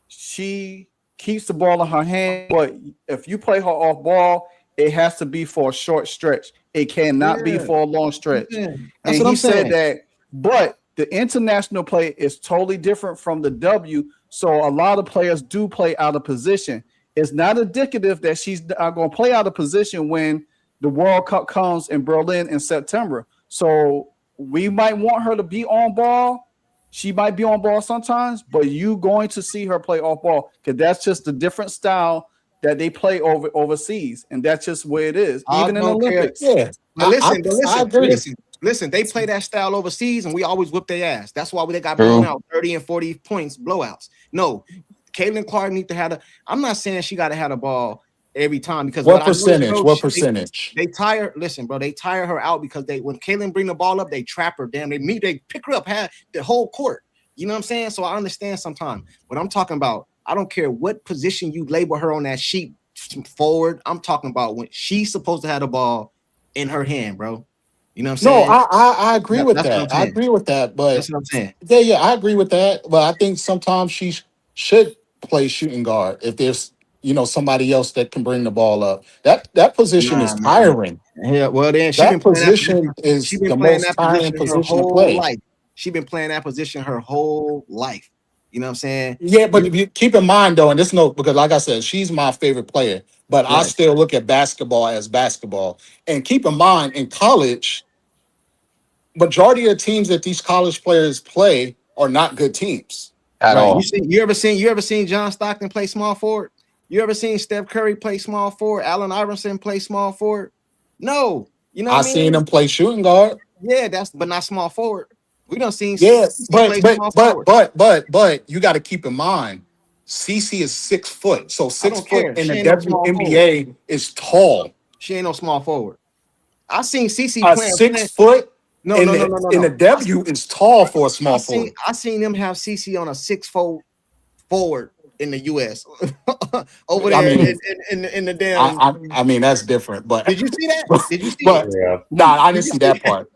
she keeps the ball in her hand, but if you play her off ball, it has to be for a short stretch. It cannot be Yeah. for a long stretch. Yeah. That's And what he I'm said saying. that, but the international play is totally different from the W. So a lot of players do play out of position. It's not indicative that she's going to play out of position when the World Cup comes in Berlin in September. So we might want her to be on ball. She might be on ball sometimes, but you going to see her play off ball because that's just a different style that they play overseas, and that's just where it is. I Even in don't care. Olympics. Yeah. But I agree. listen. They play that style overseas, and we always whip their ass. That's why they got True. blown out 30 and 40 points blowouts. No, Caitlin Clark need to have the. I'm not saying she got to have the ball every time because What I noticed, percentage? bro, What percentage? they tire. Listen, bro, they tire her out because when Caitlin bring the ball up, they trap her. Damn, they pick her up the whole court. You know what I'm saying? So I understand sometimes, but I'm talking about. I don't care what position you label her on that sheet. Forward, I'm talking about when she's supposed to have the ball in her hand, bro. You know what I'm No, saying? I agree with That's what I'm that. I saying. agree with that. But That's what I'm saying. yeah, I agree with that. But I think sometimes she should play shooting guard if there's somebody else that can bring the ball up. That position is Nah, man. tiring. Yeah, well then That position is She been the playing most that tiring position her position to whole play. life. She been playing that position her whole life. You know what I'm saying? Yeah, but you keep in mind though, and this note because like I said, she's my favorite player. But I Right. still look at basketball as basketball. And keep in mind, in college, majority of teams that these college players play are not good teams. At all. You ever seen John Stockton play small forward? You ever seen Steph Curry play small forward? Allen Iverson play small forward? No. You know what I mean? seen him play shooting guard. Yeah, but not small forward. We done seen Yeah, CC but play but small but forward. but you got to keep in mind, CC is 6 foot. So I 6 don't foot care. in She the ain't no small WNBA is tall. She ain't no small forward. I seen CC A playing. 6 foot No. in the W is tall for a small forward. I seen them have CC on a 6-foot forward in the US over there in the damn. I mean that's different, but Did you see that? Did you see but it? Yeah. nah, I didn't see that part.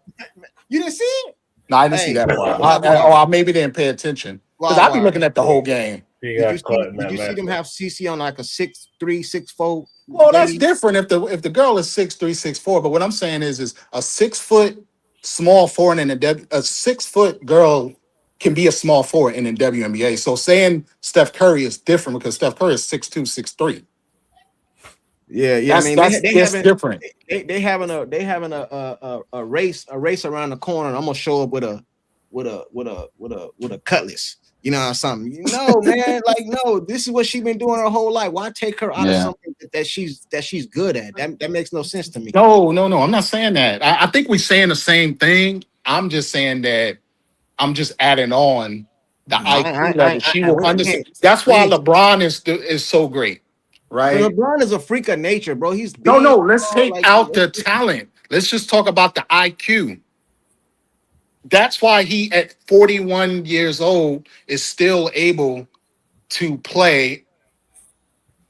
You didn't see it? No, I didn't see Hey, that part. watch. I maybe didn't pay attention because I be Why? looking at the whole game. He Did got caught in that you see them mess. have CC on like a 6'3", 6'4"? Well, that's lady? different if the girl is 6'3", 6'4". But what I'm saying is a 6 foot small forward in a 6 foot girl can be a small forward in the WNBA. So saying Steph Curry is different because Steph Curry is 6'2", 6'3". Yeah. I That's mean, that's different. they having a race around the corner. And I'm gonna show up with a cutlass. You know, something. No, man. Like, no. This is what she's been doing her whole life. Why take her out of something that she's good at? That makes no sense to me. No. I'm not saying that. I think we're saying the same thing. I'm just saying that I'm just adding on the IQ level. She will understand. That's why LeBron is so great, right? But LeBron is a freak of nature, bro. He's big. No. Let's take like, out the talent. Let's just talk about the IQ. That's why he, at 41 years old, is still able to play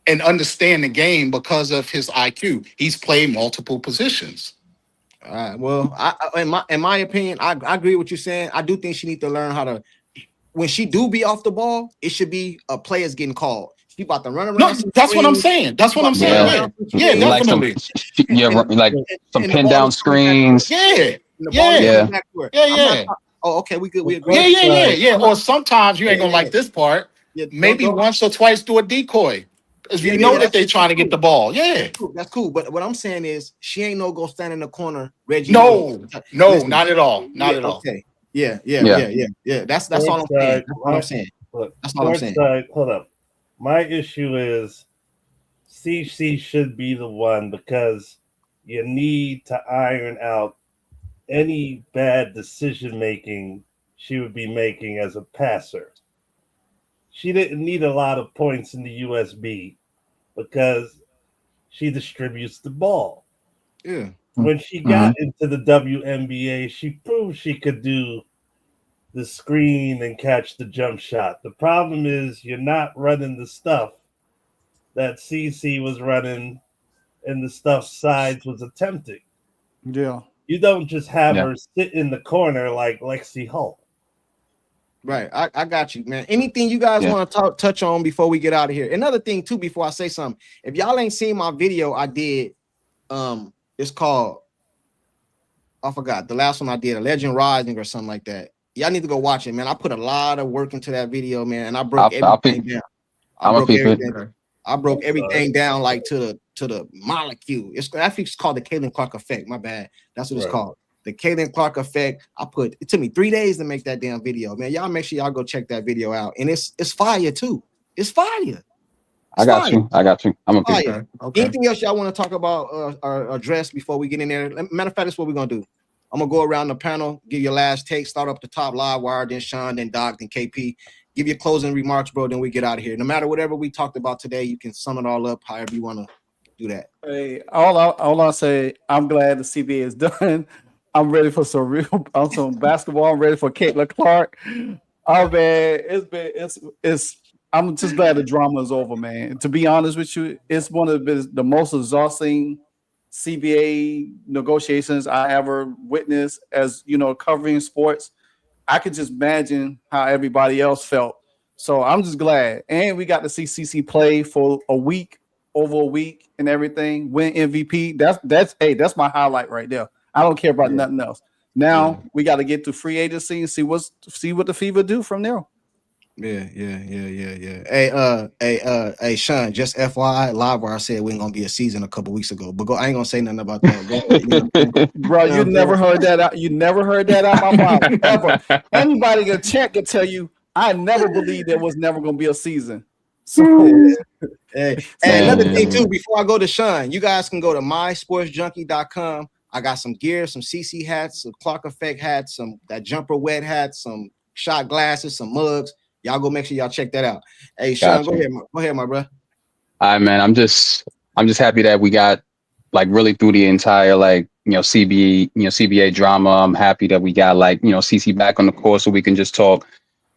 and understand the game because of his IQ. He's played multiple positions. Well, in my opinion, I agree with what you're saying. I do think she needs to learn how to when she do be off the ball, it should be a players getting called. She about to run around. No, that's what I'm saying. That's what I'm saying. Yeah, like some, definitely. like some pin down screens. Yeah, yeah. Oh, okay, we good. We agree. Yeah. Or sometimes you ain't gonna like this part. Maybe once or twice do a decoy. Because you know that they're trying to get the ball. Yeah. That's cool. But what I'm saying is she ain't no go stand in the corner, Reggie. No, not at all. Not at all. Okay. Yeah. That's all I'm saying. That's all I'm saying. That's all I'm saying. Hold up. My issue is CC should be the one because you need to iron out any bad decision making she would be making as a passer. She didn't need a lot of points in the USB because she distributes the ball. Yeah. When she got into the WNBA, she proved she could do the screen and catch the jump shot. The problem is you're not running the stuff that CC was running and the stuff Sides was attempting. Yeah. You don't just have her sit in the corner like Lexi Hull. Right. I got you, man. Anything you guys want to touch on before we get out of here? Another thing, too, before I say something. If y'all ain't seen my video I did, it's called, I forgot, the last one I did, A Legend Rising or something like that. Y'all need to go watch it, man. I put a lot of work into that video, man, and I broke everything down. I broke everything down like to the molecule. It's actually called the Caitlin Clark effect. My bad. That's what it's called. The Caitlin Clark effect. It took me 3 days to make that damn video, man. Y'all make sure y'all go check that video out. And it's fire too. It's fire. I got you. I'm a fire. Okay. Anything else y'all want to talk about or address before we get in there? Matter of fact, that's what we're gonna do. I'm gonna go around the panel, give your last take, start up the top, live wire, then Sean, then Doc, then KP. Give your closing remarks, bro. Then we get out of here. No matter whatever we talked about today, you can sum it all up however you want to do that. Hey, all I say, I'm glad the CBA is done. I'm ready for some basketball. I'm ready for Caitlin Clark. Oh man, I'm just glad the drama is over, man. To be honest with you, it's one of the most exhausting CBA negotiations I ever witnessed. As you know, covering sports, I could just imagine how everybody else felt. So I'm just glad, and we got to see CC play for over a week, and everything. Win MVP. That's my highlight right there. I don't care about nothing else. Now we got to get to free agency and see what the Fever do from there. Yeah. Hey, Sean, just FYI, live where I said we ain't gonna be a season a couple weeks ago, but I ain't gonna say nothing about that. Bro, you never heard that out. You never heard that out my mouth ever. Anybody can check and tell you I never believed there was never gonna be a season. So hey, another thing too, before I go to Sean, you guys can go to mysportsjunkie.com. I got some gear, some CC hats, some Clark Effect hats, some that jumper wet hats, some shot glasses, some mugs. Y'all go make sure y'all check that out. Hey, Sean, go ahead, my bro. All right, man. I'm just happy that we got like really through the entire CBA drama. I'm happy that we got CC back on the court so we can just talk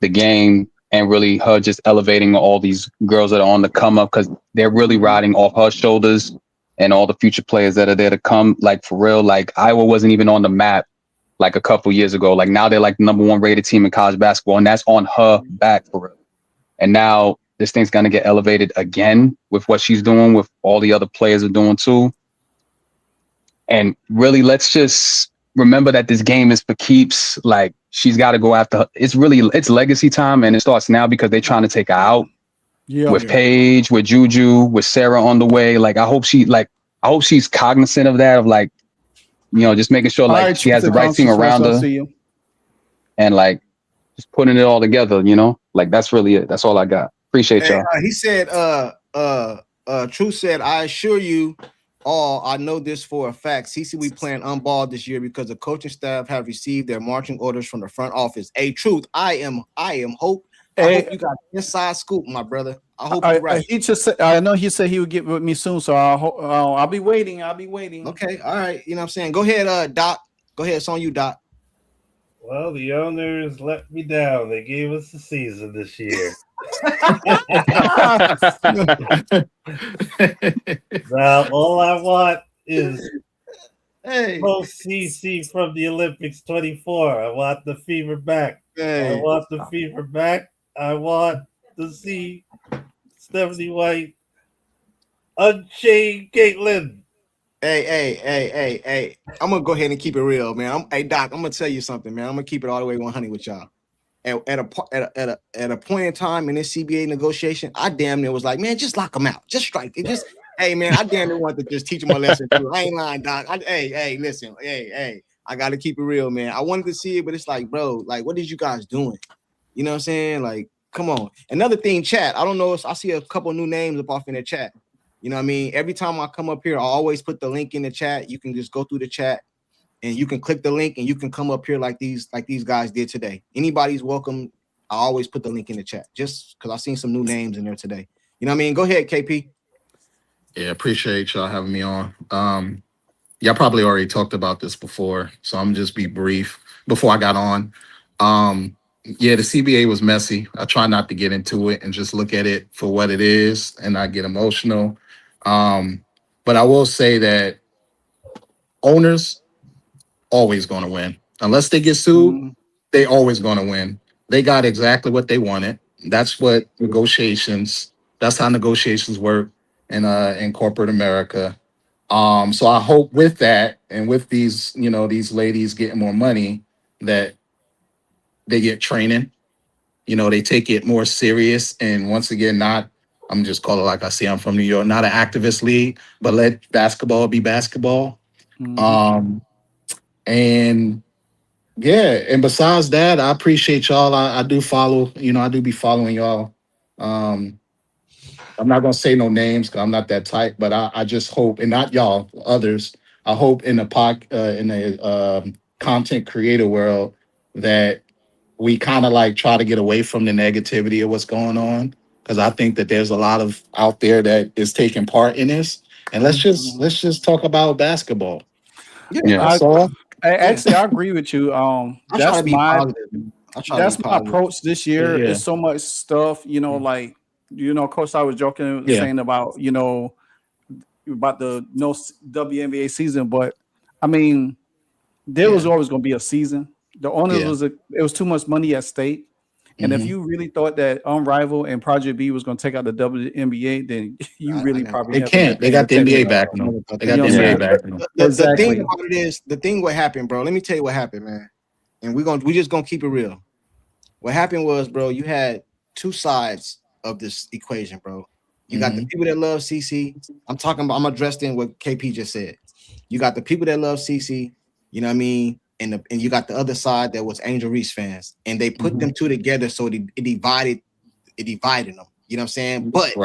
the game and really her just elevating all these girls that are on the come up because they're really riding off her shoulders and all the future players that are there to come. Like for real, like Iowa wasn't even on the map like a couple years ago. Like now they're like the number 1 rated team in college basketball, and that's on her back for real. And now this thing's gonna get elevated again with what she's doing, with all the other players are doing too. And really, let's just remember that this game is for keeps. Like she's got to go after. It's legacy time, and it starts now because they're trying to take her out. With Paige, with Juju, with Sarah on the way. Like I hope she's cognizant of that. Of just making sure she has the right team around her, and just putting it all together. That's really it. That's all I got. Appreciate y'all. He said, True said, I assure you all, I know this for a fact. CC, we playing unball this year because the coaching staff have received their marching orders from the front office. Truth, I am hope. I hope you got inside scoop, my brother. I hope you're right. He just said, I know he said he would get with me soon, so I'll be waiting. Okay, all right. You know what I'm saying? Go ahead, Doc. Go ahead. It's on you, Doc. Well, the owners let me down. They gave us the season this year. Now, all I want is Hey, Post CC from the Olympics 24. I want the fever back. I hey, want the fever back. I want to see Stephanie White unchain Caitlin. hey. I'm gonna go ahead and keep it real, man. Hey, Doc, I'm gonna tell you something, man. I'm gonna keep it all the way 100 with y'all. At a point in time in this CBA negotiation, I damn near was like, man, just lock them out, just strike it, just hey, man, I damn near wanted to just teach them a lesson too. I ain't lying, Doc. Hey, listen, hey, I gotta keep it real, man. I wanted to see it, but it's like, bro, like, what is you guys doing? You know what I'm saying? Like, come on. Another thing, chat. I don't know if I see a couple new names up off in the chat. You know what I mean? Every time I come up here, I always put the link in the chat. You can just go through the chat and you can click the link and you can come up here like these guys did today. Anybody's welcome. I always put the link in the chat just because I've seen some new names in there today. You know what I mean? Go ahead, KP. Yeah, appreciate y'all having me on. Y'all probably already talked about this before, so I'm just be brief before I got on. Yeah, the CBA was messy. I try not to get into it and just look at it for what it is and not get emotional. But I will say that owners always going to win. Unless they get sued, they always going to win. They got exactly what they wanted. That's what negotiations, that's how negotiations work in corporate America. So I hope with that and with these, these ladies getting more money, that they get training, they take it more serious. And once again, not, I'm just call it like I say, I'm from New York, not an activist league, but let basketball be basketball. And yeah, and besides that, I appreciate y'all. I do follow, I do be following y'all. I'm not gonna say no names because I'm not that type, but I just hope, and not y'all, others. I hope in the content creator world that we kind of like try to get away from the negativity of what's going on, because I think that there's a lot of out there that is taking part in this. And let's just talk about basketball. Yeah, That's all. Actually, I agree with you. I try to That's be my positive. I try to that's be my positive. approach this year. Yeah. It's so much stuff, like Coach, I was joking Yeah. saying about about the no WNBA season, but I mean, there was always going to be a season. The owners it was too much money at stake. And if you really thought that Unrivaled and Project B was going to take out the WNBA, then you really probably They haven't been can't. They paying got the attention. NBA backing them. They got You know the what I'm NBA saying? backing them. The thing Exactly. about it is, the thing what happened, bro. Let me tell you what happened, man. And we just gonna keep it real. What happened was, bro, you had two sides of this equation, bro. You got the people that love CC. I'm addressing what KP just said. You got the people that love CC, you know what I mean? And you got the other side that was Angel Reese fans. And they put them two together so it divided them. You know what I'm saying? But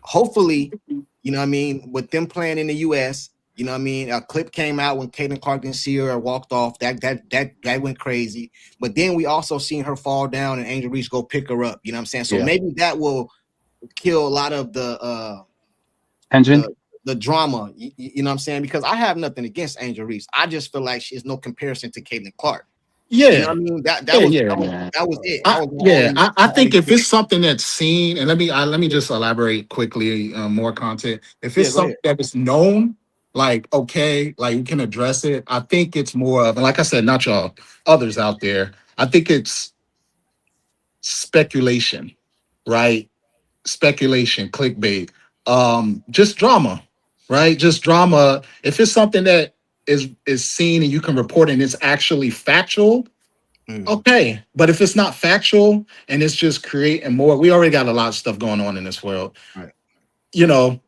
hopefully, you know what I mean, with them playing in the US, you know what I mean, a clip came out when Caitlin Clark didn't see her or walked off. That went crazy. But then we also seen her fall down and Angel Reese go pick her up. You know what I'm saying? So maybe that will kill a lot of the tension, the drama. You know what I'm saying? Because I have nothing against Angel Reese. I just feel like she's no comparison to Caitlin Clark. Yeah. You know what I mean? That was it. I think if it's something that's seen, and let me just elaborate quickly, more content. If it's something that is known, like okay, like you can address it. I think it's more of, and like I said, not y'all, others out there. I think it's speculation, right? Speculation, clickbait, just drama, right? Just drama. If it's something that is seen and you can report and it's actually factual. Okay, but if it's not factual and it's just creating more, we already got a lot of stuff going on in this world. Right.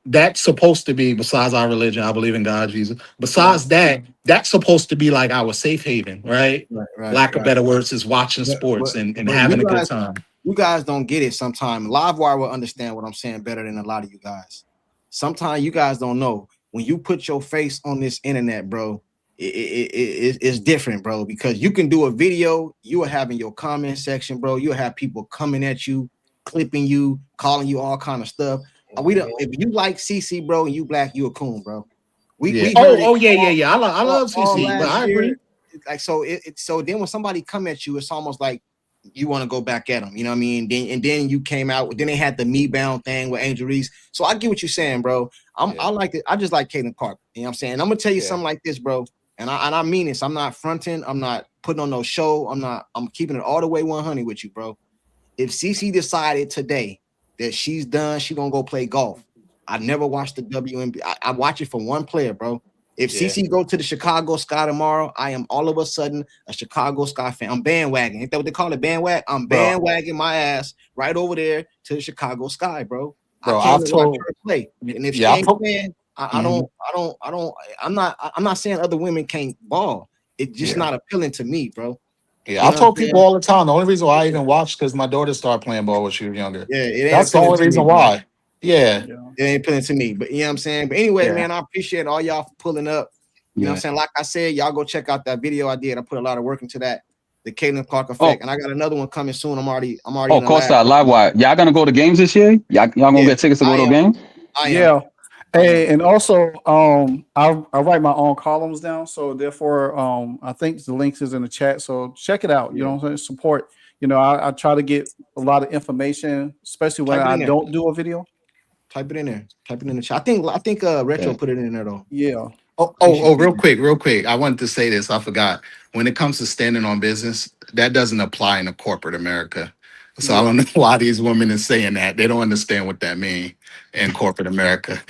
That's supposed to be, besides our religion, I believe in God, Jesus. Besides that, that's supposed to be like our safe haven, right? Lack of better words is watching sports and having a good time. You guys don't get it sometimes. Livewire will understand what I'm saying better than a lot of you guys. Sometimes you guys don't know. When you put your face on this internet, bro, it's different, bro, because you can do a video, you are having your comment section, bro. You'll have people coming at you, clipping you, calling you all kind of stuff. If you like CC, bro, and you black, you a coon, bro. We heard it. I love CC, but I agree. Like so then when somebody come at you, it's almost like you want to go back at them, you know what I mean? Then you came out, then they had the me bound thing with Angel Reese. So I get what you're saying, bro. I just like Caitlin Clark. You know what I'm saying? I'm gonna tell you something like this, bro. and I mean this. I'm not fronting. I'm not putting on no show. I'm keeping it all the way 100 with you, bro. If CC decided today that she's done, she gonna go play golf. I never watched the WNBA. I watch it for one player, bro. If CC go to the Chicago Sky tomorrow, I am all of a sudden a Chicago Sky fan. I'm bandwagon. Ain't that what they call it? Bandwagon. I'm bandwagon my ass right over there to the Chicago Sky, bro. I can't watch her play. And if she ain't playing, I'm not saying other women can't ball. It's just not appealing to me, bro. Yeah, I told people all the time. The only reason why I even watched because my daughter started playing ball when she was younger. Yeah, that's the only reason why. Yeah, it ain't appealing to me. But you know what I'm saying. But anyway, man, I appreciate all y'all for pulling up. You know what I'm saying. Like I said, y'all go check out that video I did. I put a lot of work into that. The Caitlin Clark effect, and I got another one coming soon. I'm already. Oh, Courtside Live Wire. Y'all gonna go to games this year? Y'all gonna get tickets to go to a game? Yeah. Hey, and also, I write my own columns down, so therefore, I think the links is in the chat. So check it out. You know what I'm saying? Support. You know, I try to get a lot of information, especially when I don't do a video. Type it in there. Type it in the chat. I think Retro put it in there though. Yeah. Oh, real quick. I wanted to say this. I forgot. When it comes to standing on business, that doesn't apply in a corporate America. So I don't know why these women are saying that. They don't understand what that means in corporate America.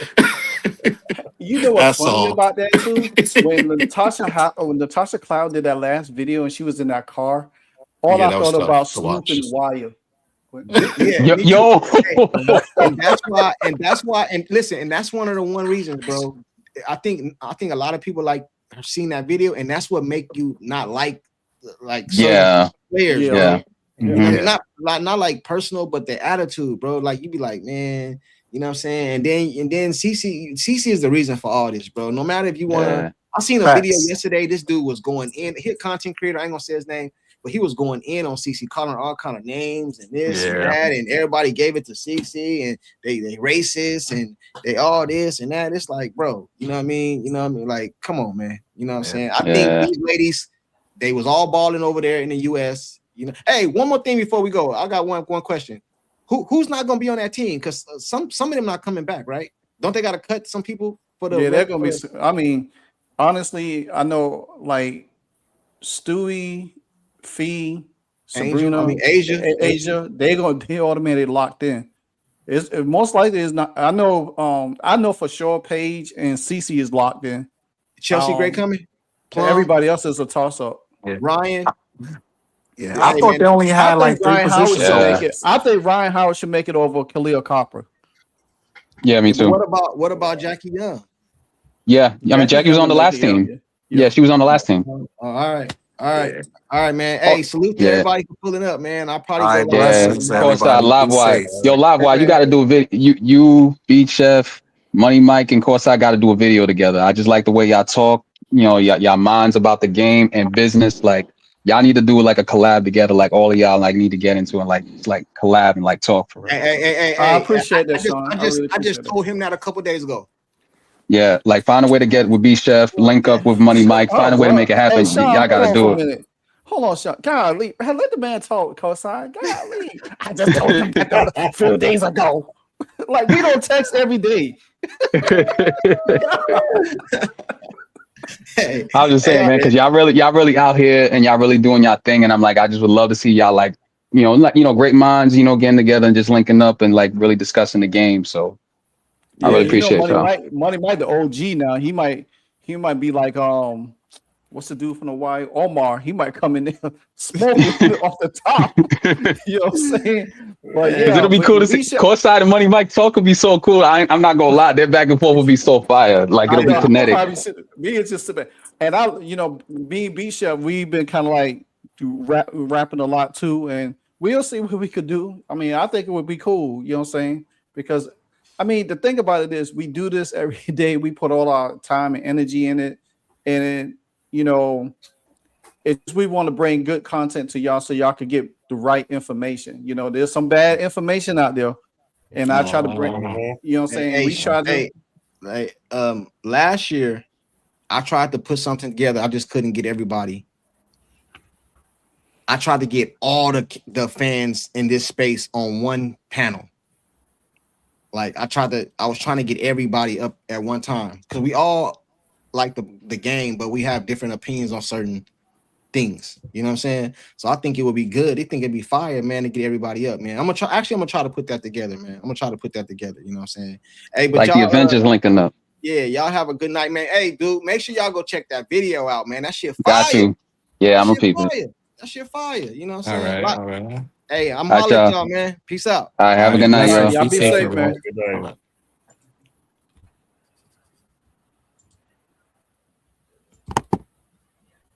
You know what's funny about that too? When Natasha Cloud did that last video and she was in that car, all I thought about snooping wire. Yo, and that's why, and listen, and that's one of the reasons, bro. I think a lot of people like have seen that video, and that's what make you not like players, bro. Mm-hmm. Not like personal, but the attitude, bro. Like you be like, man, you know what I'm saying? And then CC is the reason for all this, bro. No matter if you wanna, I seen a video yesterday. This dude was going in, hit content creator. I ain't gonna say his name, but he was going in on CC, calling her all kind of names and this and that, and everybody gave it to CC, and they racist and they all this and that. It's like, bro, you know what I mean? You know what I mean? Like, come on, man. You know what I'm saying? I think these ladies, they was all balling over there in the US. You know, hey, one more thing before we go. I got one question. Who's not gonna be on that team? Because some of them not coming back, right? Don't they gotta cut some people for the they're gonna be. I mean, honestly, I know like Stewie, Fee, Sabrina, Asia, they automatically locked in. It's most likely is not. I know for sure Paige and CC is locked in. Chelsea Gray coming. Everybody else is a toss up. Ryan. Yeah, I thought they only had like 3 positions. I think Ryan Howard should make it over Khalil Copper. Yeah, me too. What about Jackie Young? Yeah, I mean Jackie was on the last team. Yeah, she was on the last team. All right, man. Hey, salute to everybody for pulling up, man. I'll probably go Courtside Live Wire. Yo, Live Wire, you got to do a video. You, Beat Chef, Money Mike, and Courtside got to do a video together. I just like the way y'all talk. You know, y'all minds about the game and business. Like y'all need to do like a collab together. Like all of y'all like need to get into and like collab and like talk for real. Hey, I appreciate that, Sean. I just told him that a couple days ago. Yeah, like find a way to get with B Chef, link up with Money Mike, find a way to make it happen. Hey, Sean, y'all gotta do it. Hold on, Sean. Golly, let the man talk, Courtside. Golly, I just told him that a few days ago. Like we don't text every day. I was just saying, man, because y'all really out here and y'all really doing y'all thing, and I'm like, I just would love to see y'all like, great minds, getting together and just linking up and like really discussing the game. So I really appreciate y'all. Money Mike, the OG now. He might be like what's the dude from the Y? Omar. He might come in there smoking off the top. You know what I'm saying? But it'll be cool to see Courtside and Money Mike talk would be so cool. I'm not gonna lie, their back and forth will be so fire. Like it'll be kinetic. Me, it's just and me and B Chef, we've been kind of like rapping a lot too, and we'll see what we could do. I mean, I think it would be cool. You know what I'm saying? Because I mean, the thing about it is we do this every day. We put all our time and energy in it. And, we want to bring good content to y'all so y'all can get the right information. There's some bad information out there. And I try to bring, you know what I'm saying? We try to. Last year, I tried to put something together. I just couldn't get everybody. I tried to get all the fans in this space on one panel. Like I was trying to get everybody up at one time because we all like the game, but we have different opinions on certain things. You know what I'm saying? So I think it would be good. I think it'd be fire, man, to get everybody up, man. I'm gonna try to put that together, man. I'm gonna try to put that together. You know what I'm saying? Hey, but like y'all, the Avengers linking up. Yeah, y'all have a good night, man. Hey, dude, make sure y'all go check that video out, man. That shit fire. Got you. Yeah, I'm a people. That shit fire. You know what I'm saying? All right. Hey, I'm All right, hollering at y'all. y'all, man. Peace out. All right, have a good night, y'all. Y'all be safe, man. Good night.